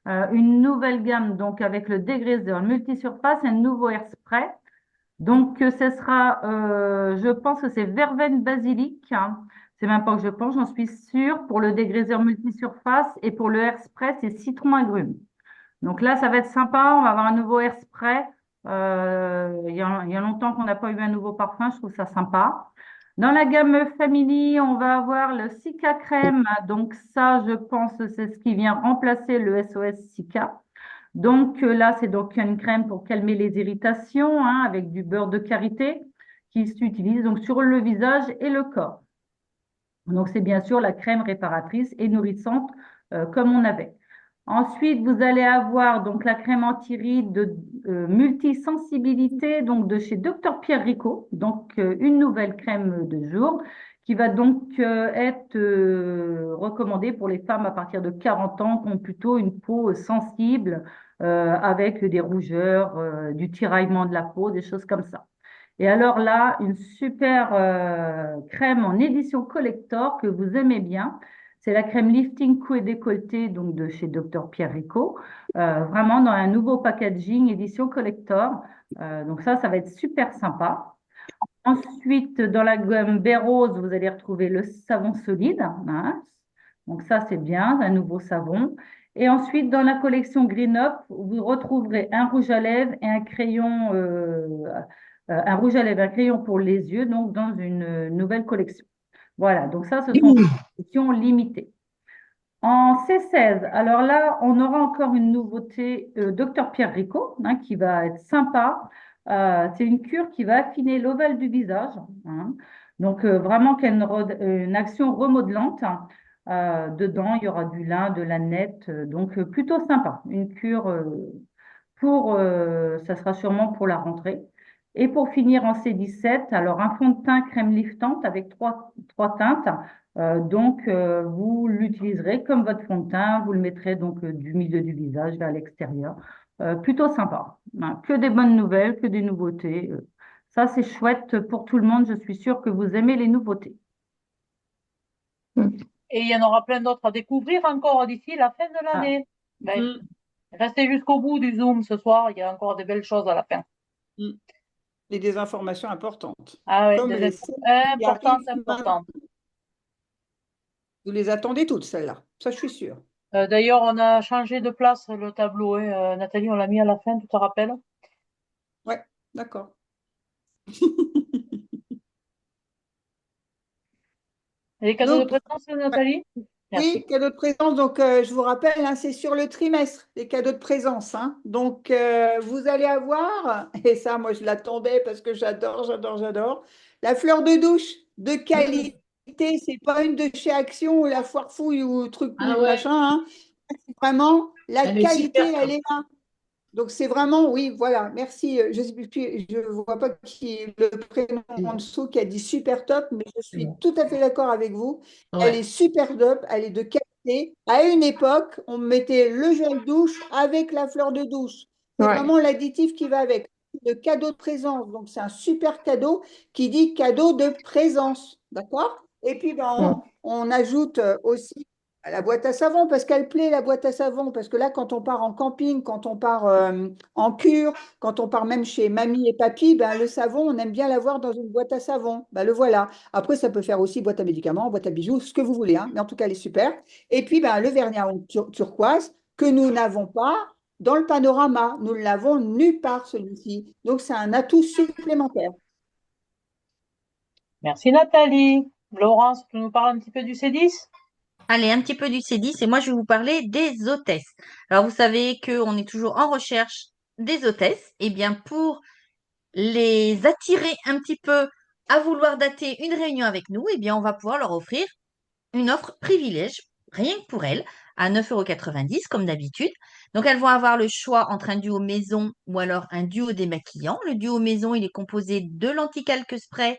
une nouvelle gamme donc avec le dégriseur multisurface et un nouveau airspray. Donc ce sera, je pense que c'est verveine basilic. Hein. C'est même pas que je pense, j'en suis sûre. Pour le dégriseur multisurface et pour le airspray, c'est citron agrumes. Donc là, ça va être sympa. On va avoir un nouveau airspray. Il y a longtemps qu'on n'a pas eu un nouveau parfum. Je trouve ça sympa. Dans la gamme Family, on va avoir le Cica Crème. Donc ça, je pense que c'est ce qui vient remplacer le SOS Cica. Donc là, c'est donc une crème pour calmer les irritations hein, avec du beurre de karité qui s'utilise donc sur le visage et le corps. Donc c'est bien sûr la crème réparatrice et nourrissante comme on avait. Ensuite, vous allez avoir donc la crème anti-rides de multisensibilité donc de chez Dr Pierre Rico, donc une nouvelle crème de jour qui va donc être recommandée pour les femmes à partir de 40 ans qui ont plutôt une peau sensible avec des rougeurs, du tiraillement de la peau, des choses comme ça. Et alors là, une super crème en édition collector que vous aimez bien. C'est la crème lifting cou et décolleté donc de chez Dr Pierre Rico. Vraiment dans un nouveau packaging édition collector. Donc ça va être super sympa. Ensuite, dans la gamme baie rose, vous allez retrouver le savon solide. Hein. Donc ça, c'est bien, un nouveau savon. Et ensuite, dans la collection Green Up, vous retrouverez un rouge à lèvres et un crayon un rouge à lèvres, un crayon pour les yeux, donc dans une nouvelle collection. Voilà, donc ça, ce sont des éditions limitées. En C16, alors là, on aura encore une nouveauté, Dr Pierre Ricot, hein, qui va être sympa. C'est une cure qui va affiner l'ovale du visage, hein. Donc, vraiment qu'il y a une action remodelante, hein. Dedans, il y aura du lin, de la nette, donc plutôt sympa. Une cure ça sera sûrement pour la rentrée. Et pour finir en C17, alors un fond de teint crème liftante avec trois teintes. Vous l'utiliserez comme votre fond de teint, vous le mettrez donc du milieu du visage vers l'extérieur. Plutôt sympa, hein. Que des bonnes nouvelles, que des nouveautés. Ça, c'est chouette pour tout le monde. Je suis sûre que vous aimez les nouveautés. Et il y en aura plein d'autres à découvrir encore d'ici la fin de l'année. Ben, restez jusqu'au bout du Zoom ce soir, il y a encore des belles choses à la fin. Et des informations importantes. Ah oui, Comme des les infos séries qui importantes, arrivent importantes. Vous les attendez toutes, celles-là. Ça, je suis sûre. D'ailleurs, on a changé de place le tableau, hein. Nathalie, on l'a mis à la fin, tu te rappelles? Ouais, d'accord. Les cadeaux de Donc, présence, Nathalie? Merci. oui, cadeaux de présence. Donc, je vous rappelle, hein, c'est sur le trimestre, les cadeaux de présence, hein. Donc, vous allez avoir, et ça, moi, je l'attendais parce que j'adore, la fleur de douche de qualité. C'est pas une de chez Action ou la foire fouille ou truc Ah ou ouais, machin, hein. C'est vraiment la elle est qualité, super. elle est là. Donc, c'est vraiment, oui, voilà, merci. Je ne vois pas qui le prénom en dessous qui a dit super top, mais je suis tout à fait d'accord avec vous. Elle est Ouais. super top, elle est de qualité. À une époque, on mettait le gel douche avec la fleur de douche. C'est Ouais. vraiment l'additif qui va avec. Le cadeau de présence. Donc, c'est un super cadeau qui dit cadeau de présence. D'accord? Et puis, ben, on ajoute aussi la boîte à savon, parce qu'elle plaît, la boîte à savon, parce que là, quand on part en camping, quand on part en cure, quand on part même chez mamie et papy, ben, le savon, on aime bien l'avoir dans une boîte à savon. Ben, le voilà. Après, ça peut faire aussi boîte à médicaments, boîte à bijoux, ce que vous voulez, hein. Mais en tout cas, elle est super. Et puis, ben, le vernis à ongles turquoise, que nous n'avons pas dans le panorama. Nous ne l'avons nulle part, celui-ci. Donc, c'est un atout supplémentaire. Merci Nathalie. Laurence, tu nous parles un petit peu du C10? Allez, un petit peu du C10 et moi je vais vous parler des hôtesses. Alors vous savez qu'on est toujours en recherche des hôtesses. Et bien pour les attirer un petit peu à vouloir dater une réunion avec nous, eh bien on va pouvoir leur offrir une offre privilège, rien que pour elles, à 9,90 € comme d'habitude. Donc elles vont avoir le choix entre un duo maison ou alors un duo démaquillant. Le duo maison, il est composé de l'anti-calque spray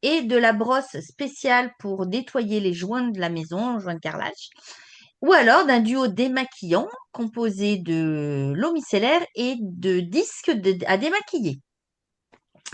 et de la brosse spéciale pour nettoyer les joints de la maison, joints de carrelage. Ou alors d'un duo démaquillant composé de l'eau micellaire et de disques à démaquiller.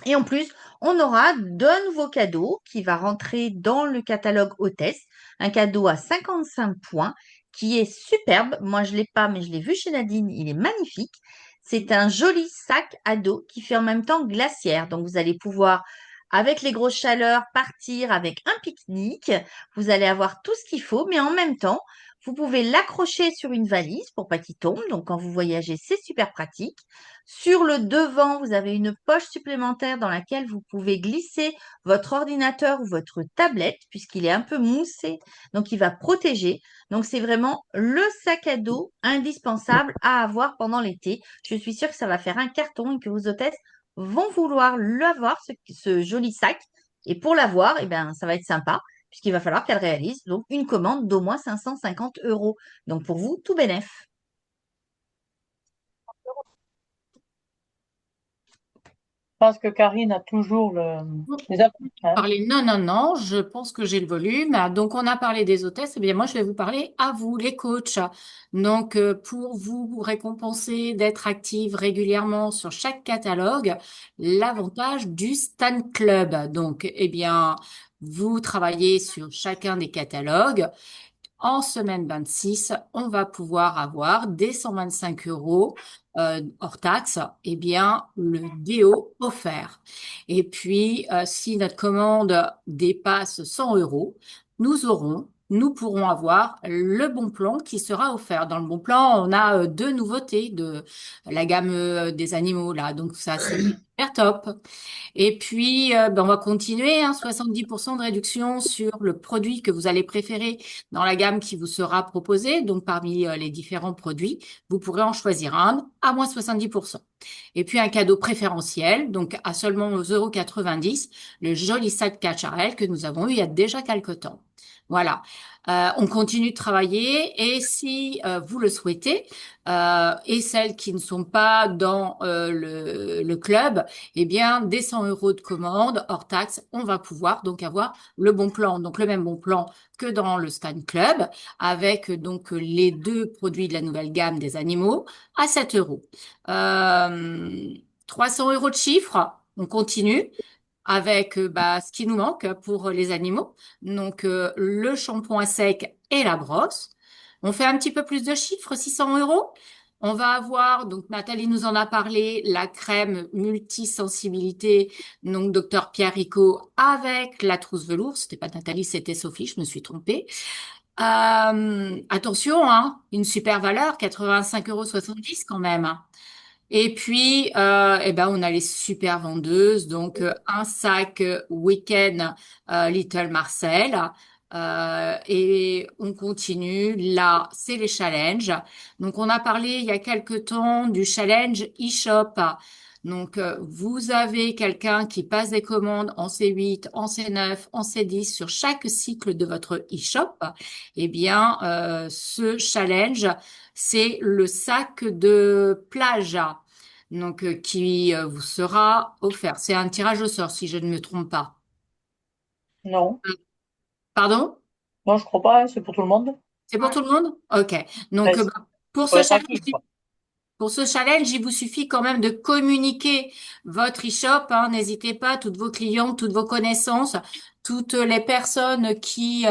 Et en plus, on aura d'un nouveau cadeau qui va rentrer dans le catalogue hôtesse, un cadeau à 55 points qui est superbe. Moi, je ne l'ai pas, mais je l'ai vu chez Nadine, il est magnifique. C'est un joli sac à dos qui fait en même temps glacière. Donc, vous allez pouvoir, avec les grosses chaleurs, partir avec un pique-nique. Vous allez avoir tout ce qu'il faut, mais en même temps, vous pouvez l'accrocher sur une valise pour pas qu'il tombe. Donc, quand vous voyagez, c'est super pratique. Sur le devant, vous avez une poche supplémentaire dans laquelle vous pouvez glisser votre ordinateur ou votre tablette puisqu'il est un peu moussé, donc il va protéger. Donc c'est vraiment le sac à dos indispensable à avoir pendant l'été. Je suis sûre que ça va faire un carton et que vos hôtesses vont vouloir l'avoir, ce joli sac. Et pour l'avoir, eh bien, ça va être sympa puisqu'il va falloir qu'elle réalise donc une commande d'au moins 550 €. Donc pour vous, tout bénef. Je pense que Karine a toujours les applis, hein. Parler, non, non, non, je pense que j'ai le volume. Ah, donc, on a parlé des hôtesses. Eh bien, moi, je vais vous parler à vous, les coachs. Donc, pour vous récompenser d'être active régulièrement sur chaque catalogue, l'avantage du Stan Club. Donc, eh bien, vous travaillez sur chacun des catalogues. En semaine 26, on va pouvoir avoir dès 125 € hors taxe, eh bien, le déo offert. Et puis, si notre commande dépasse 100 €, nous aurons nous pourrons avoir le bon plan qui sera offert. Dans le bon plan, on a deux nouveautés de la gamme des animaux là, donc ça c'est super top. Et puis, ben, on va continuer, hein, 70% de réduction sur le produit que vous allez préférer dans la gamme qui vous sera proposée. Donc, parmi les différents produits, vous pourrez en choisir un à moins 70%. Et puis, un cadeau préférentiel, donc à seulement 11,90 €, le joli sac Cacharel que nous avons eu il y a déjà quelque temps. Voilà. On continue de travailler et si vous le souhaitez, et celles qui ne sont pas dans le club, eh bien, dès 100 € de commande hors taxe, on va pouvoir donc avoir le bon plan, donc le même bon plan que dans le Stan Club, avec donc les deux produits de la nouvelle gamme des animaux à 7 €. 300 € de chiffre, on continue avec bah, ce qui nous manque pour les animaux. Donc, le shampoing sec et la brosse. On fait un petit peu plus de chiffres, 600 €. On va avoir, donc Nathalie nous en a parlé, la crème multisensibilité, donc Dr Pierre Ricot avec la trousse velours. C'était pas Nathalie, c'était Sophie, je me suis trompée. Attention, hein, une super valeur, 85,70 € quand même. Et puis, eh ben, on a les super vendeuses, donc un sac Week-end Little Marcel. Et on continue. Là, c'est les challenges. Donc, on a parlé il y a quelque temps du challenge e-shop. Donc, vous avez quelqu'un qui passe des commandes en C8, en C9, en C10 sur chaque cycle de votre e-shop. Eh bien, ce challenge, c'est le sac de plage, donc qui vous sera offert. C'est un tirage au sort, si je ne me trompe pas. Non, Pardon? non, je crois pas, hein, c'est pour tout le monde. C'est pour tout le monde? Ok. Donc, Presque. bah, pour Faut ce être challenge, actif, quoi. pour ce challenge, il vous suffit quand même de communiquer votre e-shop, hein. N'hésitez pas, toutes vos clients, toutes vos connaissances, toutes les personnes qui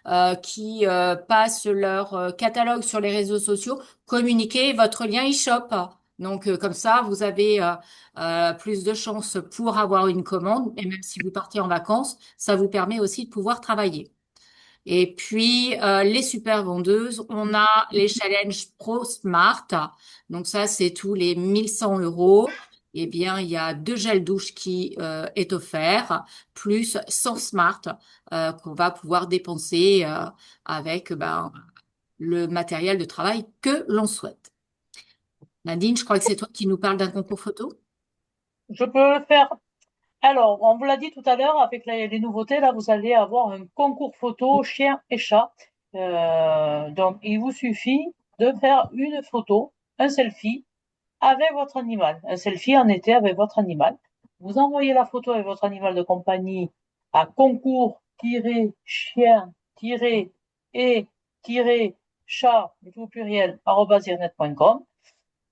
passent leur catalogue sur les réseaux sociaux, communiquez votre lien e-shop. Donc comme ça, vous avez plus de chances pour avoir une commande. Et même si vous partez en vacances, ça vous permet aussi de pouvoir travailler. Et puis, les super vendeuses, on a les challenges Pro Smart. Donc ça, c'est tous les 1100 €. Eh bien, il y a deux gels douche qui est offert, plus 100 Smart qu'on va pouvoir dépenser avec ben, le matériel de travail que l'on souhaite. Nadine, je crois que c'est toi qui nous parles d'un concours photo. Je peux le faire. Alors, on vous l'a dit tout à l'heure, avec les nouveautés, là, vous allez avoir un concours photo chien et chat. Donc, il vous suffit de faire une photo, un selfie avec votre animal. Un selfie en été avec votre animal. Vous envoyez la photo avec votre animal de compagnie à concours-chien-et-chat, tout au pluriel, @irnet.com.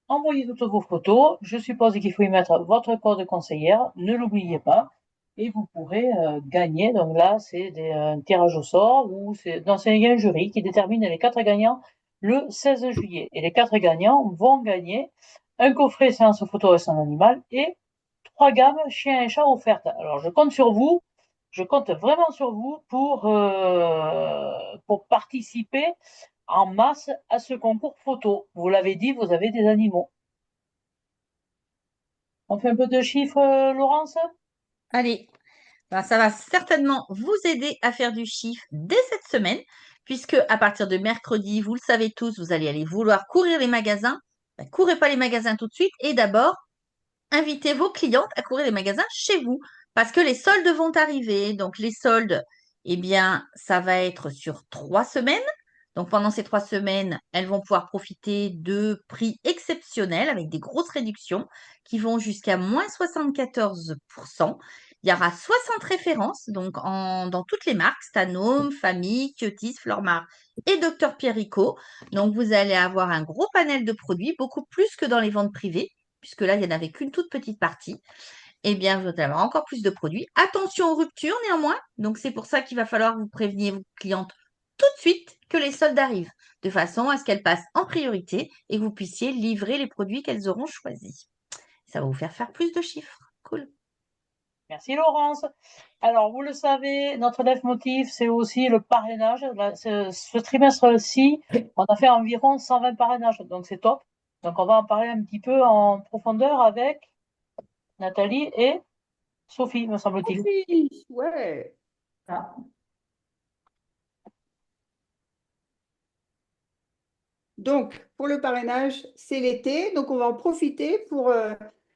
Envoyez toutes vos photos. Je suppose qu'il faut y mettre votre code conseillère. Ne l'oubliez pas. Et vous pourrez gagner. Donc là, c'est un tirage au sort ou c'est un jury qui détermine les 4 gagnants le 16 juillet. Et les 4 gagnants vont gagner un coffret séance photo avec son animal et 3 gammes chien et chat offertes. Alors je compte sur vous. Je compte vraiment sur vous pour participer en masse à ce concours photo. Vous l'avez dit, vous avez des animaux. On fait un peu de chiffres, Laurence? Allez, ben, ça va certainement vous aider à faire du chiffre dès cette semaine, puisque à partir de mercredi, vous le savez tous, vous allez aller vouloir courir les magasins. Ben, courez pas les magasins tout de suite et d'abord, invitez vos clientes à courir les magasins chez vous, parce que les soldes vont arriver. Donc les soldes, eh bien, ça va être sur 3 semaines. Donc pendant ces 3 semaines, elles vont pouvoir profiter de prix exceptionnels avec des grosses réductions qui vont jusqu'à moins 74%. Il y aura 60 références donc dans toutes les marques, Stanome, Famille, Kiotis, Flormar et Dr Pierrico. Donc vous allez avoir un gros panel de produits, beaucoup plus que dans les ventes privées, puisque là, il n'y en avait qu'une toute petite partie. Eh bien, vous allez avoir encore plus de produits. Attention aux ruptures néanmoins. Donc c'est pour ça qu'il va falloir vous prévenir vos clientes tout de suite que les soldes arrivent, de façon à ce qu'elles passent en priorité et que vous puissiez livrer les produits qu'elles auront choisis. Ça va vous faire plus de chiffres. Cool. Merci Laurence. Alors, vous le savez, notre leitmotiv, c'est aussi le parrainage. Ce trimestre-ci, on a fait environ 120 parrainages, donc c'est top. Donc, on va en parler un petit peu en profondeur avec Nathalie et Sophie, me semble-t-il. Oui, ouais. Ah. Donc, pour le parrainage, c'est l'été, donc on va en profiter pour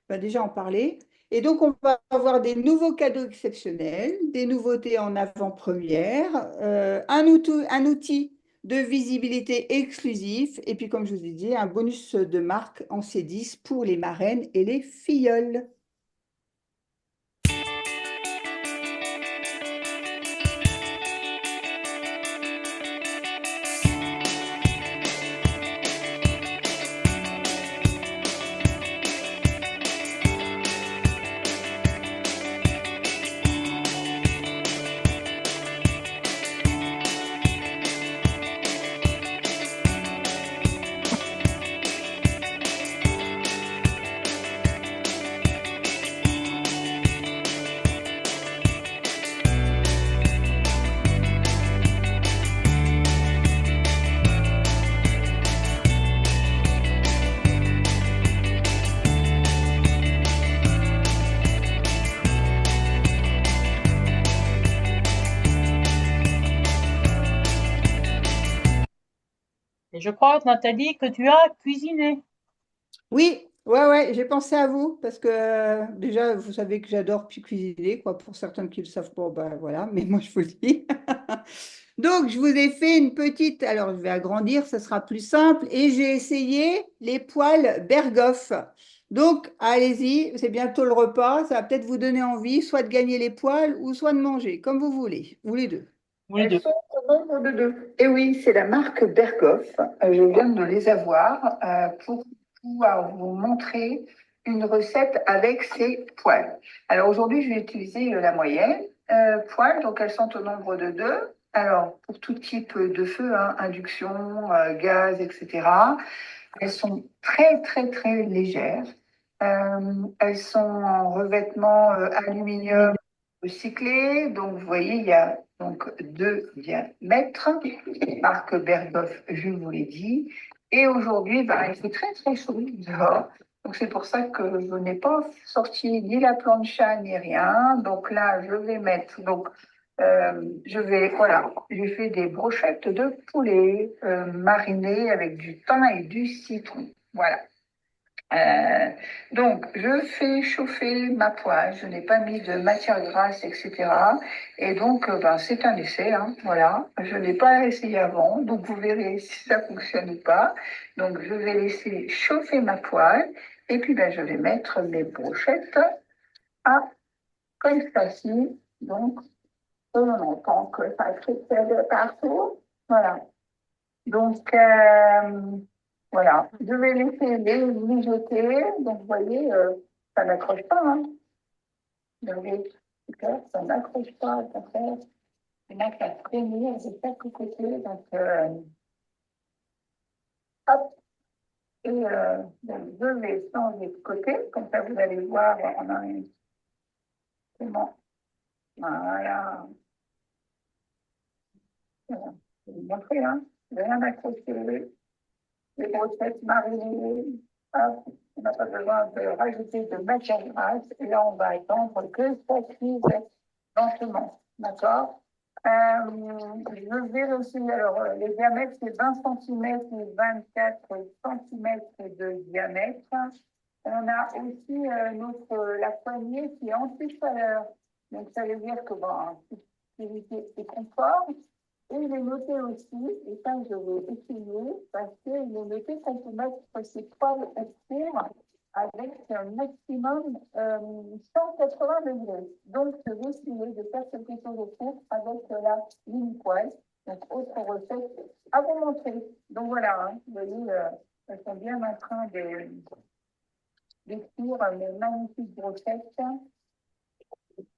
déjà en parler. Et donc, on va avoir des nouveaux cadeaux exceptionnels, des nouveautés en avant-première, un outil de visibilité exclusif, et puis, comme je vous ai dit, un bonus de marque en C10 pour les marraines et les filleuls. Et je crois, Nathalie, que tu as cuisiné. Oui, ouais, j'ai pensé à vous parce que déjà, vous savez que j'adore cuisiner, quoi. Pour certains qui le savent pas, ben voilà, mais moi je vous le dis. Donc, je vous ai fait une petite, alors je vais agrandir, ça sera plus simple, et j'ai essayé les poêles Berghoff. Donc, allez-y, c'est bientôt le repas, ça va peut-être vous donner envie, soit de gagner les poêles ou soit de manger, comme vous voulez, ou les deux. Vous les Elles deux. sont au nombre de deux. Et oui, c'est la marque Berghoff. Je viens de les avoir pour pouvoir vous montrer une recette avec ces poêles. Alors aujourd'hui, je vais utiliser la moyenne poêle, donc elles sont au nombre de deux. Alors, pour tout type de feu, hein, induction, gaz, etc. Elles sont très, très, très légères. Elles sont en revêtement aluminium recyclé. Donc, vous voyez, il y a donc deux diamètres. Marque Berghoff, je vous l'ai dit. Et aujourd'hui, il fait très, très chaud dehors. Donc, c'est pour ça que je n'ai pas sorti ni la plancha ni rien. Donc là, je vais mettre. Donc, voilà, j'ai fait des brochettes de poulet marinées avec du thym et du citron. Voilà. Donc, je fais chauffer ma poêle, je n'ai pas mis de matière grasse, etc. Et donc, c'est un essai, hein, voilà. Je n'ai pas essayé avant, donc vous verrez si ça fonctionne ou pas. Donc, je vais laisser chauffer ma poêle et puis je vais mettre mes brochettes à, comme ceci. Donc, on entend que ça crée de partout. Voilà. Donc, voilà, je vais laisser les mijoter. Donc, vous voyez, ça n'accroche pas. Hein. Vous voyez, super, ça n'accroche pas. Ça fait, il y en a qu'à frémir de chaque côté. Donc, hop, et donc, je vais changer de côté. Comme ça, vous allez voir, on a une. Comment? Voilà. Voilà. Je vais vous montrer, hein. Rien accroché. Les brochettes marinées. Hop, on n'a pas besoin de rajouter de matière grasse. Et là, on va attendre que ça cuise lentement. D'accord? Je vérifie. Alors, les diamètres, c'est 20 cm et 24 cm de diamètre. On a aussi la poignée qui est anti-chaleur. Donc, ça veut dire que, sécurité et confort. Et il est noté aussi, et ça je vais essayer, parce qu'il est noté qu'on peut mettre ces poils obscurs avec un maximum 180 degrés. Donc, je vais essayer de faire quelque chose de court avec la ligne poêle. Donc, autre recette à vous montrer. Donc, voilà, hein, vous voyez, elles sont bien en train d'écrire mes magnifiques brochettes.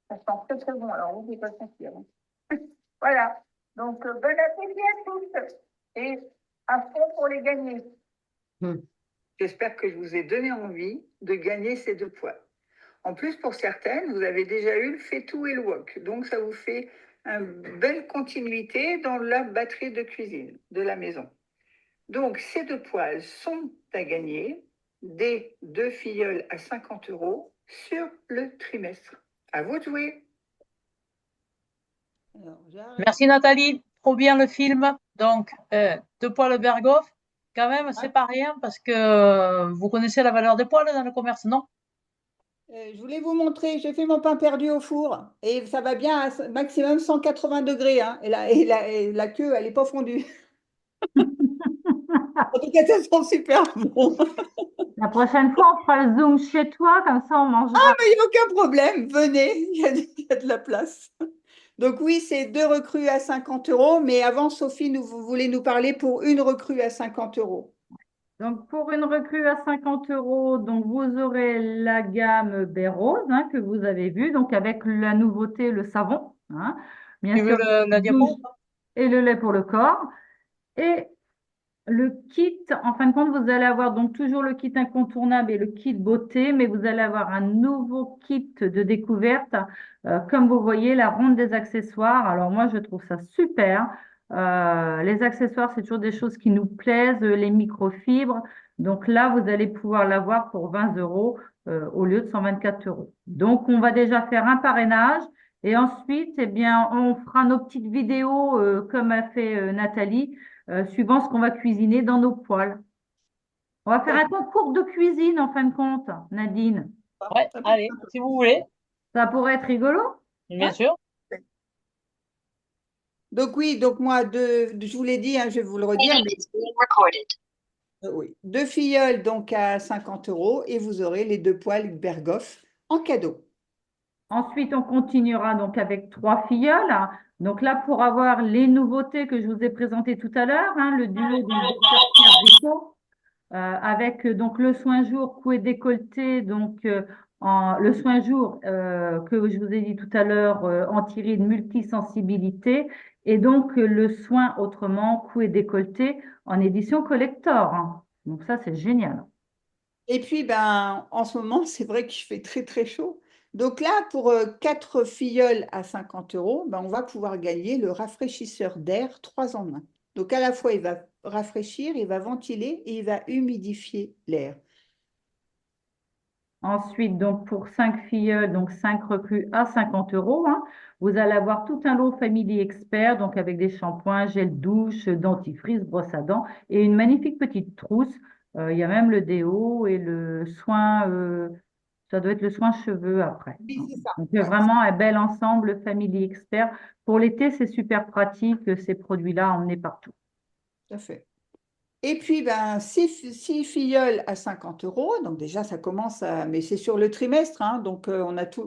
Ça sent très, très bon. Alors, vous ne pouvez pas sentir. Hein. Voilà. Donc, bon appétit à tous et à fond pour les gagner. J'espère que je vous ai donné envie de gagner ces deux poêles. En plus, pour certaines, vous avez déjà eu le fait-tout et le wok. Donc, ça vous fait une belle continuité dans la batterie de cuisine de la maison. Donc, ces 2 poêles sont à gagner, des 2 filleuls à 50 € sur le trimestre. À vous de jouer. Merci Nathalie, trop bien le film. Donc, 2 poils Berghoff, quand même, c'est pas rien parce que vous connaissez la valeur des poils dans le commerce, non? Je voulais vous montrer, j'ai fait mon pain perdu au four et ça va bien à maximum 180 degrés. Hein, et la queue, elle n'est pas fondue. En tout cas, ça sent super bon. La prochaine fois, on fera le Zoom chez toi, comme ça on mangera. Il n'y a aucun problème, venez, il y a de la place. Donc oui, c'est 2 recrues à 50 €, mais avant, Sophie, vous voulez nous parler pour une recrue à 50 €. Donc, pour une recrue à 50 €, donc vous aurez la gamme baie rose hein, que vous avez vue, donc avec la nouveauté, le savon, hein, bien Tu veux sûr, la diapo? douche et le lait pour le corps. Et le kit, en fin de compte, vous allez avoir donc toujours le kit incontournable et le kit beauté, mais vous allez avoir un nouveau kit de découverte. Comme vous voyez, la ronde des accessoires. Alors moi, je trouve ça super. Les accessoires, c'est toujours des choses qui nous plaisent, les microfibres. Donc là, vous allez pouvoir l'avoir pour 20 € au lieu de 124 €. Donc, on va déjà faire un parrainage. Et ensuite, eh bien, on fera nos petites vidéos comme a fait Nathalie suivant ce qu'on va cuisiner dans nos poêles. On va faire un concours de cuisine en fin de compte, Nadine. Ouais, allez, si vous voulez, Ça pourrait être rigolo. bien sûr. Donc oui, donc moi, je vous l'ai dit, hein, je vais vous le redire, oui, 2 filleuls donc à 50 € et vous aurez les 2 poêles Berghoff en cadeau. Ensuite, on continuera donc avec 3 filleuls. Donc là, pour avoir les nouveautés que je vous ai présentées tout à l'heure, hein, le duo du docteur Pierre Rico, avec donc le soin jour cou et décolleté, donc le soin jour que je vous ai dit tout à l'heure, anti-rides multisensibilité, et donc le soin autrement cou et décolleté en édition collector. Hein. Donc ça, c'est génial. Et puis, ben, en ce moment, c'est vrai qu'il fait très, très chaud. Donc là, pour 4 filleuls à 50 €, ben, on va pouvoir gagner le rafraîchisseur d'air 3 en 1. Donc à la fois, il va rafraîchir, il va ventiler et il va humidifier l'air. Ensuite, donc pour 5 filleuls, donc 5 recrues à 50 €, hein, vous allez avoir tout un lot Family Expert, donc avec des shampoings, gel douche, dentifrice, brosse à dents et une magnifique petite trousse. Il y a même le déo et le soin, ça doit être le soin cheveux après. Oui, c'est ça. Donc, il y a vraiment un bel ensemble Family Expert. Pour l'été, c'est super pratique, ces produits-là à emmener partout. Tout à fait. Et puis, ben, 6 filleuls à 50 €. Donc déjà, ça commence à... Mais c'est sur le trimestre, hein, donc on a tout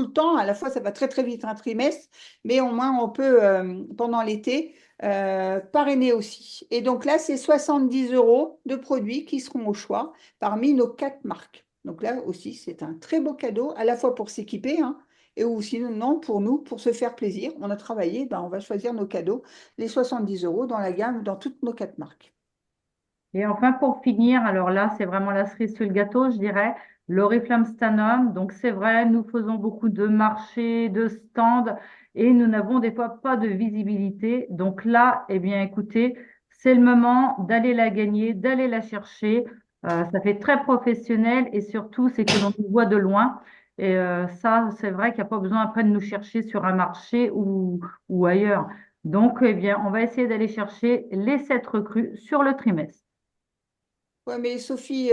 le temps. À la fois, ça va très, très vite un trimestre, mais au moins, on peut, pendant l'été, parrainer aussi. Et donc là, c'est 70 € de produits qui seront au choix parmi nos 4 marques. Donc là aussi, c'est un très beau cadeau, à la fois pour s'équiper, hein, et ou sinon, pour nous, pour se faire plaisir. On a travaillé, ben, on va choisir nos cadeaux, les 70 € dans la gamme, dans toutes nos 4 marques. Et enfin, pour finir, alors là, c'est vraiment la cerise sur le gâteau, je dirais, l'Oriflamme Stanum. Donc, c'est vrai, nous faisons beaucoup de marchés, de stands, et nous n'avons des fois pas de visibilité. Donc là, eh bien, écoutez, c'est le moment d'aller la gagner, d'aller la chercher. Ça fait très professionnel et surtout, c'est que l'on nous voit de loin. Et ça, c'est vrai qu'il n'y a pas besoin après de nous chercher sur un marché ou ailleurs. Donc, eh bien, on va essayer d'aller chercher les 7 recrues sur le trimestre. Ouais, mais Sophie,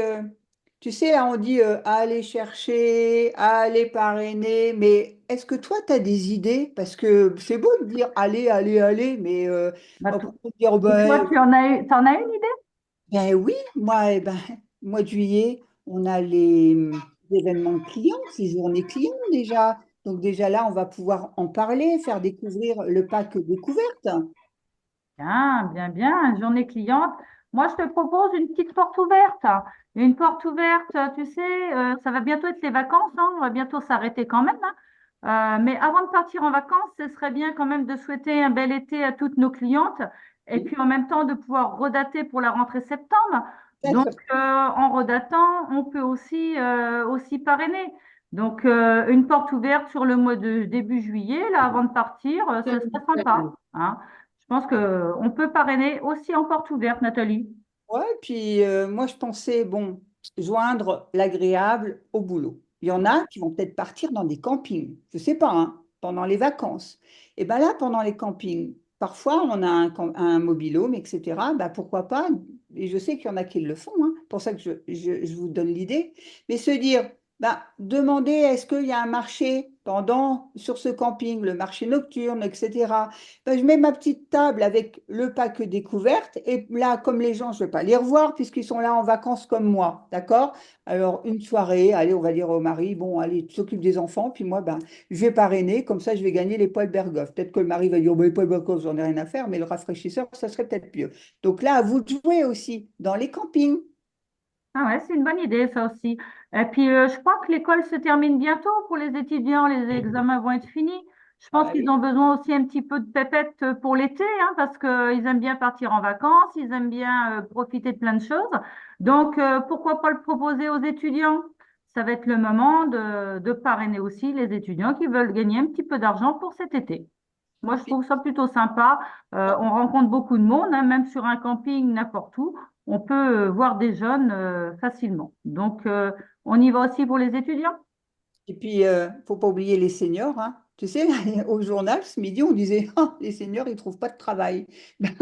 tu sais, là, on dit à aller chercher, à aller parrainer, mais est-ce que toi, tu as des idées? Parce que c'est beau de dire aller, aller, aller, mais Bah, on peut dire, oh, et toi, ben, t'en as une idée? ben oui, moi, mois de juillet, on a les événements clients, ces journées clients déjà. Donc déjà là, on va pouvoir en parler, faire découvrir le pack découverte. Bien, bien, bien. Journée cliente. Moi, je te propose une petite porte ouverte. Une porte ouverte, tu sais, ça va bientôt être les vacances, hein, on va bientôt s'arrêter quand même. Hein. Mais avant de partir en vacances, ce serait bien quand même de souhaiter un bel été à toutes nos clientes et puis en même temps de pouvoir redater pour la rentrée septembre. Donc, en redatant, on peut aussi parrainer. Donc, une porte ouverte sur le mois de début juillet, là, avant de partir, ce serait sympa, hein. Je pense qu'on peut parrainer aussi en porte ouverte, Nathalie. Ouais, puis moi je pensais, bon, joindre l'agréable au boulot. Il y en a qui vont peut-être partir dans des campings, je sais pas, hein, pendant les vacances. Et bien là, pendant les campings, parfois on a un mobil-home, etc. Ben, pourquoi pas, et je sais qu'il y en a qui le font, hein, pour ça que je vous donne l'idée, mais se dire, ben, demander est-ce qu'il y a un marché sur ce camping, le marché nocturne, etc. Ben, je mets ma petite table avec le pack découverte et là, comme les gens, je ne vais pas les revoir puisqu'ils sont là en vacances comme moi, d'accord? Alors, une soirée, allez, on va dire au mari, bon, allez, tu t'occupes des enfants, puis moi, ben, je vais parrainer, comme ça, je vais gagner les poils Berghoff. Peut-être que le mari va dire, ben, les poils Berghoff, j'en ai rien à faire, mais le rafraîchisseur, ça serait peut-être mieux. Donc là, à vous de jouer aussi dans les campings. Ah ouais, c'est une bonne idée, ça aussi. Et puis, je crois que l'école se termine bientôt pour les étudiants. Les examens vont être finis. Je pense Ah qu'ils oui. ont besoin aussi un petit peu de pépette pour l'été, hein, parce qu'ils aiment bien partir en vacances, ils aiment bien profiter de plein de choses. Donc, pourquoi pas le proposer aux étudiants? Ça va être le moment de parrainer aussi les étudiants qui veulent gagner un petit peu d'argent pour cet été. Moi, je trouve ça plutôt sympa. On rencontre beaucoup de monde, hein, même sur un camping, n'importe où. On peut voir des jeunes facilement. Donc, on y va aussi pour les étudiants. Et puis, faut pas oublier les seniors, hein. Tu sais, au journal, ce midi, on disait, ah, les seniors, ils trouvent pas de travail. Ben,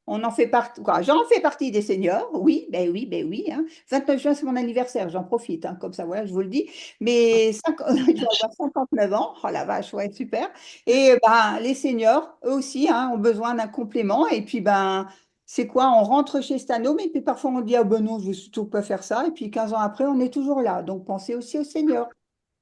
on en fait partie, quoi. J'en fais partie des seniors, oui, ben oui, ben oui, hein. 29 juin, c'est mon anniversaire, j'en profite, hein, comme ça, voilà, je vous le dis. Mais je vais avoir 59 ans, oh la vache, ouais, super. Et ben, les seniors, eux aussi, hein, ont besoin d'un complément. Et puis, ben, c'est quoi? On rentre chez Stanome et puis parfois on dit, ah ben non, je ne veux surtout pas faire ça. Et puis 15 ans après, on est toujours là. Donc, pensez aussi aux seniors.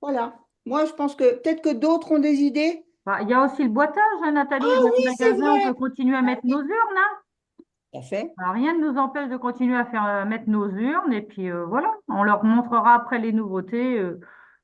Voilà. Moi, je pense que peut-être que d'autres ont des idées. Bah, il y a aussi le boitage, hein, Nathalie. Ah Dans les oui, c'est magasins, on peut vrai. continuer à Ah mettre oui, nos urnes, hein. tout à fait. Alors, rien ne nous empêche de continuer à mettre nos urnes. Et puis, voilà, on leur montrera après les nouveautés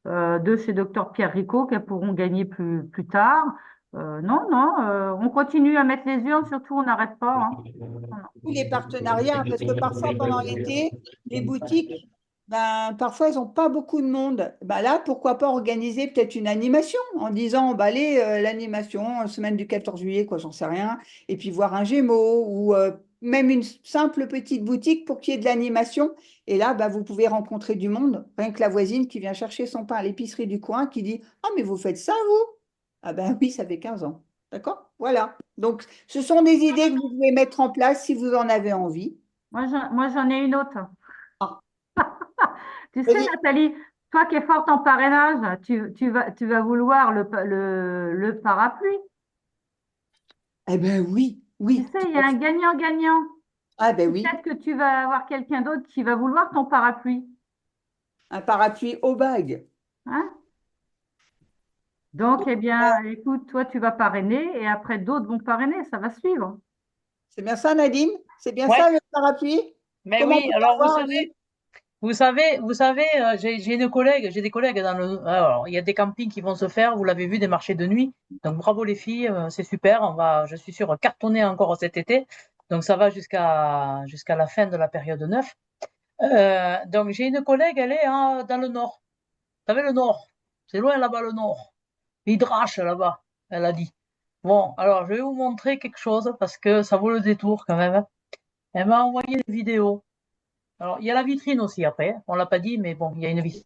de chez Docteur Pierre Ricot qu'elles pourront gagner plus tard. Non, non, on continue à mettre les urnes, surtout on n'arrête pas, hein. Non, non. Tous les partenariats, parce que parfois pendant l'été, les boutiques, ben, parfois, elles n'ont pas beaucoup de monde. Ben là, pourquoi pas organiser peut-être une animation en disant, bah, allez, l'animation, semaine du 14 juillet, quoi, j'en sais rien, et puis voir un Gémeaux ou même une simple petite boutique pour qu'il y ait de l'animation. Et là, bah, vous pouvez rencontrer du monde, rien que la voisine qui vient chercher son pain à l'épicerie du coin qui dit, ah, mais vous faites ça, vous? Ah ben oui, ça fait 15 ans. D'accord? Voilà. Donc, ce sont des idées que vous pouvez mettre en place si vous en avez envie. Moi, j'en ai une autre. Ah, Tu sais, vas-y. Nathalie, toi qui es forte en parrainage, tu vas vouloir le parapluie. Eh ben oui, Tu oui. sais, il y a un gagnant-gagnant. Ah ben oui, Peut-être que tu vas avoir quelqu'un d'autre qui va vouloir ton parapluie, un parapluie au bague. hein? Donc, eh bien, écoute, toi, tu vas parrainer et après, d'autres vont parrainer. Ça va suivre. C'est bien ça, Nadine? C'est bien Ouais, ça le parapluie? mais Comment on oui, peut alors l'avoir? vous savez, j'ai une collègue, j'ai des collègues dans le, alors, il y a des campings qui vont se faire, vous l'avez vu, des marchés de nuit. Donc bravo les filles, c'est super, je suis sûre, cartonner encore cet été. Donc ça va jusqu'à la fin de la période 9. Donc j'ai une collègue, elle est dans le nord. Vous savez le nord, c'est loin là-bas le nord. Hydrache là-bas, elle a dit. Bon, alors je vais vous montrer quelque chose parce que ça vaut le détour quand même, hein. Elle m'a envoyé des vidéos. Alors, il y a la vitrine aussi après, hein. On l'a pas dit, mais bon, il y a une vitrine.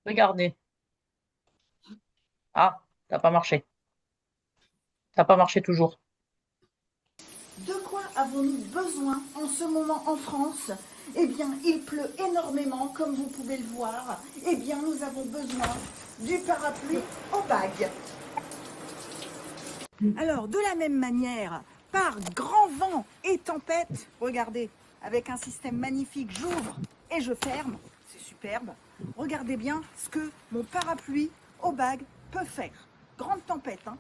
Regardez. Ah, ça n'a pas marché. Ça n'a pas marché toujours. De quoi avons-nous besoin en ce moment en France? Eh bien, il pleut énormément, comme vous pouvez le voir. Eh bien, nous avons besoin du parapluie au bague. Alors, de la même manière, par grand vent et tempête, regardez, avec un système magnifique, j'ouvre et je ferme, c'est superbe. Regardez bien ce que mon parapluie au bague peut faire. Grande tempête, hein.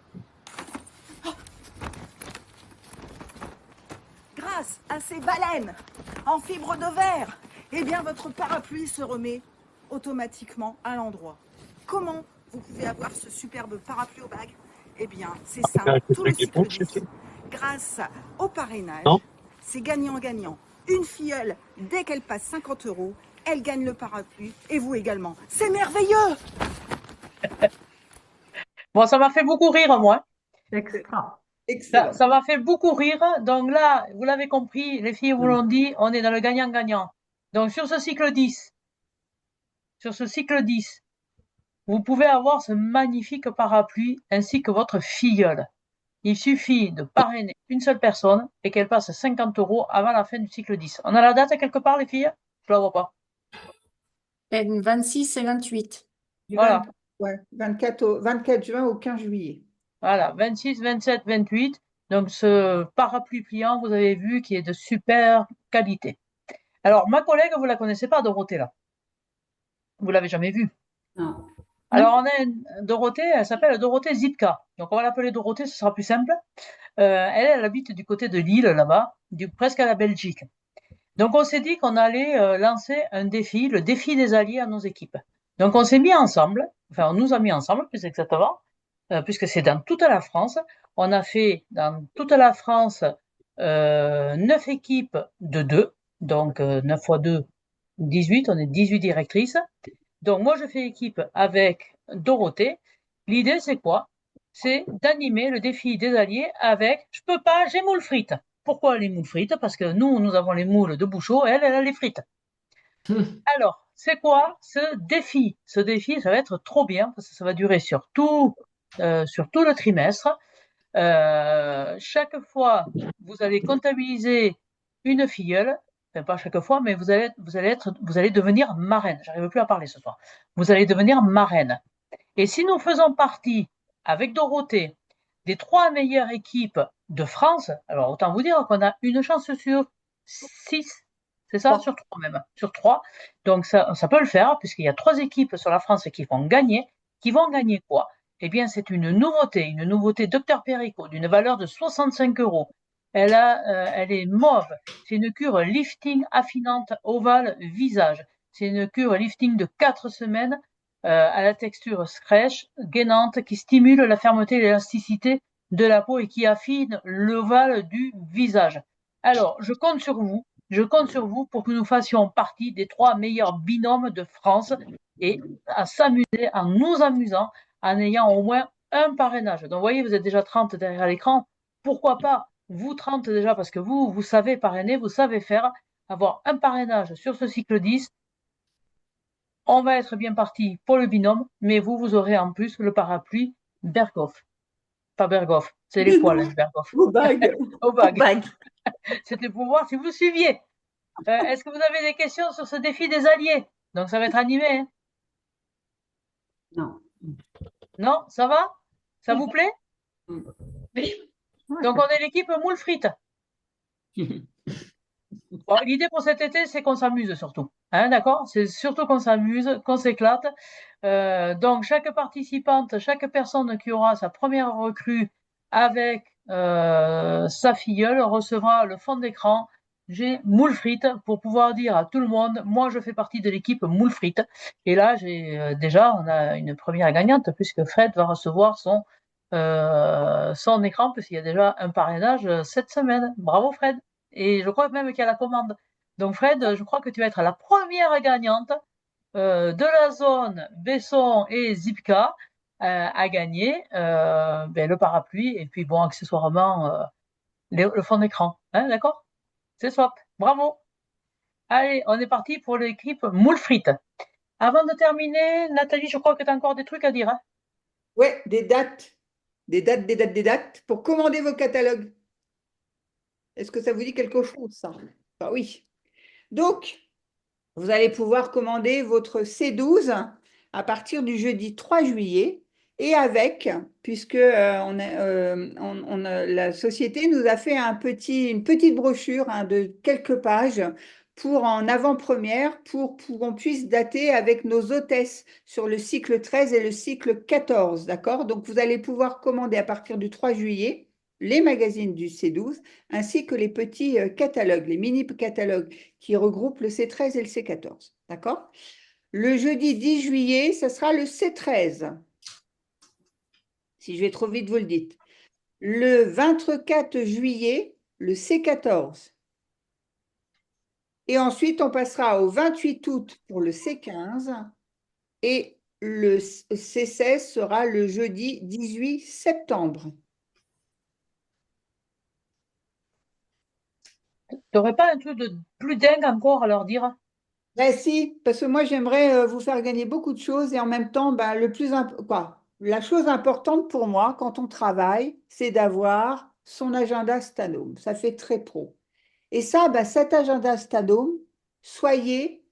Grâce à ces baleines en fibre de verre, eh bien votre parapluie se remet automatiquement à l'endroit. Comment vous pouvez avoir ce superbe parapluie au bague? Eh bien, c'est simple, tout le cycle de vie. Grâce au parrainage, c'est gagnant-gagnant. Une filleule, dès qu'elle passe 50 €, elle gagne le parapluie et vous également. C'est merveilleux! Bon, ça m'a fait beaucoup rire, moi. Extra. Excellent. Ça m'a fait beaucoup rire. Donc là, vous l'avez compris, les filles vous l'ont dit, on est dans le gagnant-gagnant. Donc sur ce cycle 10, vous pouvez avoir ce magnifique parapluie ainsi que votre filleule. Il suffit de parrainer une seule personne et qu'elle passe 50 € avant la fin du cycle 10. On a la date quelque part, les filles? Je la vois pas. 26 et 28. Du Voilà. 24 juin au 15 juillet. Voilà, 26, 27, 28. Donc, ce parapluie pliant, vous avez vu, qui est de super qualité. Alors, ma collègue, vous la connaissez pas, Dorothée, là. Vous l'avez jamais vue. Non. Alors, on a une Dorothée, elle s'appelle Dorothée Zipka. Donc, on va l'appeler Dorothée, ce sera plus simple. Elle habite du côté de Lille, là-bas, presque à la Belgique. Donc, on s'est dit qu'on allait lancer un défi, le défi des alliés à nos équipes. Donc, on s'est mis ensemble, enfin, on nous a mis ensemble, plus exactement, puisque c'est dans toute la France. On a fait dans toute la France 9 équipes de 2, donc 9 fois 2, 18, on est 18 directrices. Donc, moi, je fais équipe avec Dorothée. L'idée, c'est quoi? C'est d'animer le défi des alliés avec « Je peux pas, j'ai moule frites ». Pourquoi les moules frites? Parce que nous avons les moules de Bouchot, elle a les frites. Alors, c'est quoi ce défi? Ce défi, ça va être trop bien parce que ça va durer sur tout le trimestre. Chaque fois, vous allez comptabiliser une filleule. Enfin, pas chaque fois, mais vous allez devenir marraine. J'arrive plus à parler ce soir. Vous allez devenir marraine. Et si nous faisons partie, avec Dorothée, des 3 meilleures équipes de France, alors autant vous dire qu'on a une chance sur 6, c'est ça? Sur 3 même, sur 3. Donc ça peut le faire, puisqu'il y a 3 équipes sur la France qui vont gagner. Qui vont gagner quoi? Eh bien, c'est une nouveauté Dr Perico d'une valeur de 65 €. Elle est mauve. C'est une cure lifting affinante ovale visage. C'est une cure lifting de 4 semaines à la texture fraîche, gainante, qui stimule la fermeté et l'élasticité de la peau et qui affine l'ovale du visage. Alors, je compte sur vous pour que nous fassions partie des 3 meilleurs binômes de France et à s'amuser, en nous amusant, en ayant au moins un parrainage. Donc, vous voyez, vous êtes déjà 30 derrière l'écran. Pourquoi pas vous 30 déjà, parce que vous savez parrainer, vous savez faire, avoir un parrainage sur ce cycle 10. On va être bien parti pour le binôme, mais vous aurez en plus le parapluie Berghoff. Pas Berghoff, c'est les poils, Berghoff. Au bague. Au bague. C'était pour voir si vous suiviez. Est-ce que vous avez des questions sur ce défi des alliés? Donc ça va être animé. Hein? Non. Non, ça va? Ça vous plaît? Oui. Donc on est l'équipe moule frites. Bon, l'idée pour cet été, c'est qu'on s'amuse surtout. Hein, d'accord? C'est surtout qu'on s'amuse, qu'on s'éclate. Donc, chaque participante, chaque personne qui aura sa première recrue avec sa filleule recevra le fond d'écran. J'ai moule frites pour pouvoir dire à tout le monde, moi je fais partie de l'équipe moule frites. Et là, on a une première gagnante puisque Fred va recevoir son écran puisqu'il y a déjà un parrainage cette semaine. Bravo Fred! Et je crois même qu'il y a la commande. Donc Fred, je crois que tu vas être la première gagnante de la zone Besson et Zipka à gagner le parapluie et puis bon, accessoirement le fond d'écran. Hein, d'accord? C'est swap. Bravo. Allez, on est parti pour l'équipe moule frites. Avant de terminer, Nathalie, je crois que tu as encore des trucs à dire. Hein? Ouais, des dates. Des dates pour commander vos catalogues. Est-ce que ça vous dit quelque chose, ça? Ah oui. Donc, vous allez pouvoir commander votre C12 à partir du jeudi 3 juillet et puisque la société nous a fait une petite brochure de quelques pages en avant-première pour qu'on puisse dater avec nos hôtesses sur le cycle 13 et le cycle 14, d'accord? Donc, vous allez pouvoir commander à partir du 3 juillet les magazines du C12 ainsi que les petits catalogues, les mini-catalogues qui regroupent le C13 et le C14, d'accord? Le jeudi 10 juillet, ça sera le C13. Si je vais trop vite, vous le dites. Le 24 juillet, le C14. Et ensuite, on passera au 28 août pour le C15 et le C16 sera le jeudi 18 septembre. T'aurais pas un truc de plus dingue encore à leur dire? Ben si, parce que moi j'aimerais vous faire gagner beaucoup de choses et en même temps, ben, la chose importante pour moi quand on travaille, c'est d'avoir son agenda Stanome. Ça fait très pro. Et ça, ben, cet agenda Stanome, soyez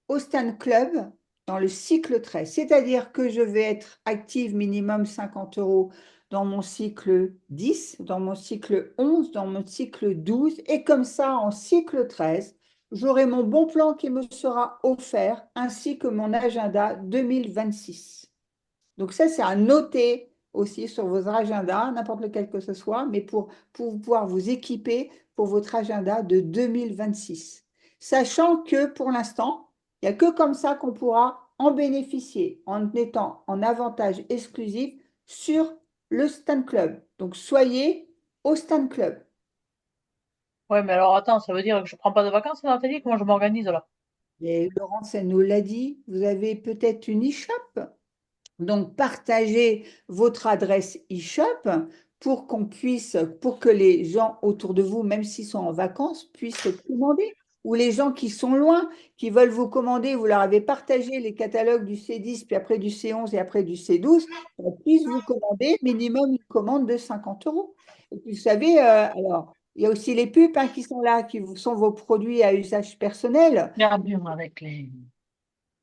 au Stan Club dans le cycle 13. C'est-à-dire que je vais être active minimum 50 € dans mon cycle 10, dans mon cycle 11, dans mon cycle 12, et comme ça, en cycle 13, j'aurai mon bon plan qui me sera offert, ainsi que mon agenda 2026. Donc ça, c'est à noter aussi sur vos agendas, n'importe lequel que ce soit, mais pour pouvoir vous équiper pour votre agenda de 2026. Sachant que pour l'instant, il n'y a que comme ça qu'on pourra en bénéficier, en étant en avantage exclusif sur le Stan Club. Donc soyez au Stan Club. Ouais, mais alors attends, ça veut dire que je prends pas de vacances, Nathalie? Comment je m'organise là? Et Laurence, elle nous l'a dit, vous avez peut-être une e-shop. Donc, partagez votre adresse e-shop pour pour que les gens autour de vous, même s'ils sont en vacances, puissent commander. Ou les gens qui sont loin, qui veulent vous commander, vous leur avez partagé les catalogues du C10, puis après du C11 et après du C12, on puisse vous commander minimum une commande de 50 €. Et puis, vous savez, alors, il y a aussi les pubs qui sont là, sont vos produits à usage personnel. Perdu, moi, avec les.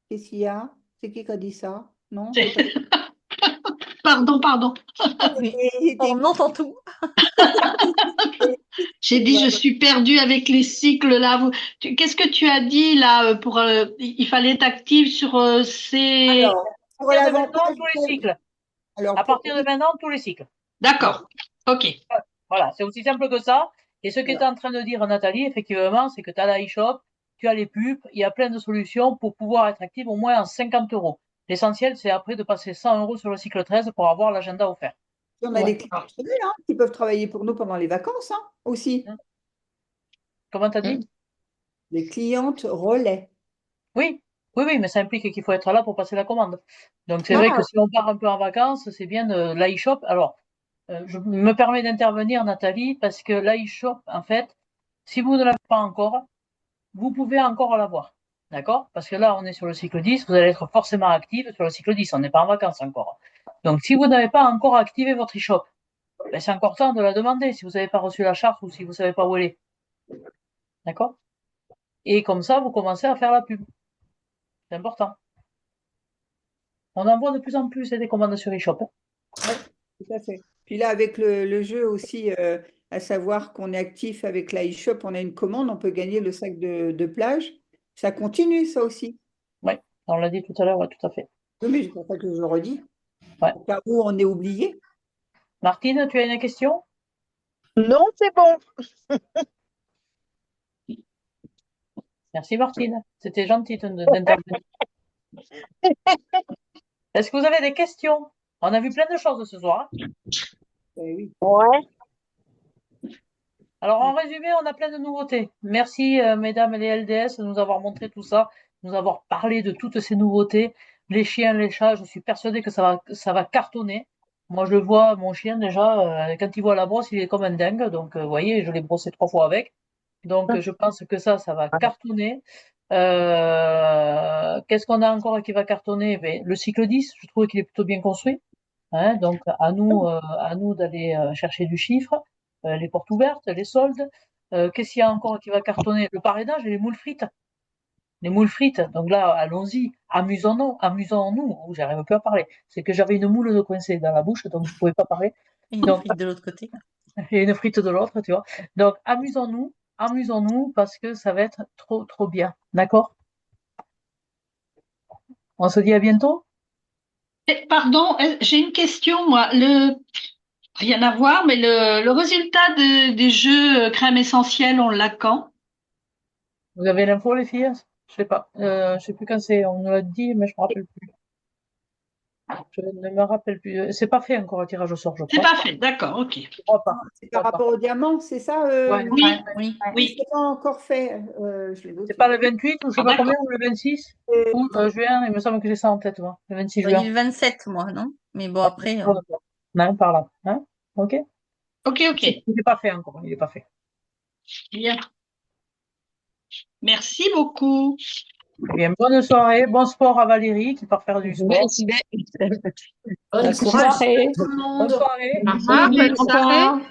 Qu'est-ce qu'il y a? C'est qui a dit ça? Non? C'est- Pardon, pardon. On entend tout. J'ai dit, je suis perdue avec les cycles là. Qu'est-ce que tu as dit là pour il fallait être active sur ces. Alors, pour À partir de maintenant, l'avantage, tous les cycles. alors À partir de maintenant, tous les cycles. D'accord. Ok. Voilà, c'est aussi simple que ça. Et ce que tu es en train de dire, Nathalie, effectivement, c'est que tu as la e-shop, tu as les pubs, il y a plein de solutions pour pouvoir être active au moins en 50 €. L'essentiel, c'est après de passer 100 € sur le cycle 13 pour avoir l'agenda offert. on a des clients qui peuvent travailler pour nous pendant les vacances aussi. Comment tu as dit? Les clientes relais. Oui, oui, oui, mais ça implique qu'il faut être là pour passer la commande. Donc c'est vrai que si on part un peu en vacances, c'est bien de l'iShop. Alors, je me permets d'intervenir, Nathalie, parce que l'iShop, en fait, si vous ne l'avez pas encore, vous pouvez encore l'avoir. D'accord? Parce que là, on est sur le cycle 10, vous allez être forcément active sur le cycle 10, on n'est pas en vacances encore. Donc, si vous n'avez pas encore activé votre e-shop, ben, c'est encore temps de la demander si vous n'avez pas reçu la charte ou si vous ne savez pas où elle est. D'accord? Et comme ça, vous commencez à faire la pub. C'est important. On en voit de plus en plus des commandes sur e-shop. Oui, tout à fait. Puis là, avec le jeu aussi, à savoir qu'on est actif avec la e-shop, on a une commande, on peut gagner le sac de plage. Ça continue, ça aussi. Oui, on l'a dit tout à l'heure, ouais, tout à fait. Oui, mais c'est pour ça que je le redis. Ouais. Au cas où on est oublié. Martine, tu as une question? Non, c'est bon. Merci Martine, c'était gentil d'intervenir. Est-ce que vous avez des questions? On a vu plein de choses ce soir. Oui. Ouais. Alors en résumé, on a plein de nouveautés. Merci mesdames les LDS de nous avoir montré tout ça, de nous avoir parlé de toutes ces nouveautés. Les chiens, les chats, je suis persuadée que ça va cartonner. Moi, je le vois, mon chien déjà, quand il voit la brosse, il est comme un dingue. Donc, vous voyez, je l'ai brossé 3 fois avec. Donc, je pense que ça va cartonner. Qu'est-ce qu'on a encore qui va cartonner? Ben, le cycle 10, je trouve qu'il est plutôt bien construit. Hein, donc, à nous d'aller chercher du chiffre, les portes ouvertes, les soldes. Qu'est-ce qu'il y a encore qui va cartonner? Le parrainage et les moules frites. Les moules frites. Donc là, allons-y, amusons-nous, amusons-nous. Oh, j'arrive plus à parler. C'est que j'avais une moule de coincée dans la bouche, donc je pouvais pas parler. Et une frite de l'autre côté. Et une frite de l'autre, tu vois. Donc, amusons-nous, parce que ça va être trop, trop bien. D'accord? On se dit à bientôt? Pardon, j'ai une question, moi. Rien à voir, mais le résultat des jeux crème essentielle, on l'a quand? Vous avez l'info, les filles? Je sais pas. Je sais plus quand c'est. On nous l'a dit, mais je me rappelle plus. Je ne me rappelle plus. C'est pas fait encore le tirage au sort, je C'est crois. pas fait, d'accord, ok. Je crois pas. C'est Je par crois pas. rapport au diamant, c'est ça Ouais, Oui, ouais. Oui. oui. C'est pas encore fait. Je l'ai C'est noté. pas le 28 ou je sais Ah, pas combien, d'accord. ou le 26 Euh, ou juin, il me semble que j'ai ça en tête, moi. Le 26 Je dis juin. le 27, moi, non? Mais bon, après, Ah, d'accord. Non, par là. Hein? Ok? Ok, ok. Il n'est pas fait encore. Il n'est pas fait. Bien. Merci beaucoup. Eh bien, bonne soirée. Bon sport à Valérie qui part faire du sport. Merci bien. Bonne Merci. soirée. Soirée. Tout le Bonne monde. soirée. Au revoir, bonne soirée.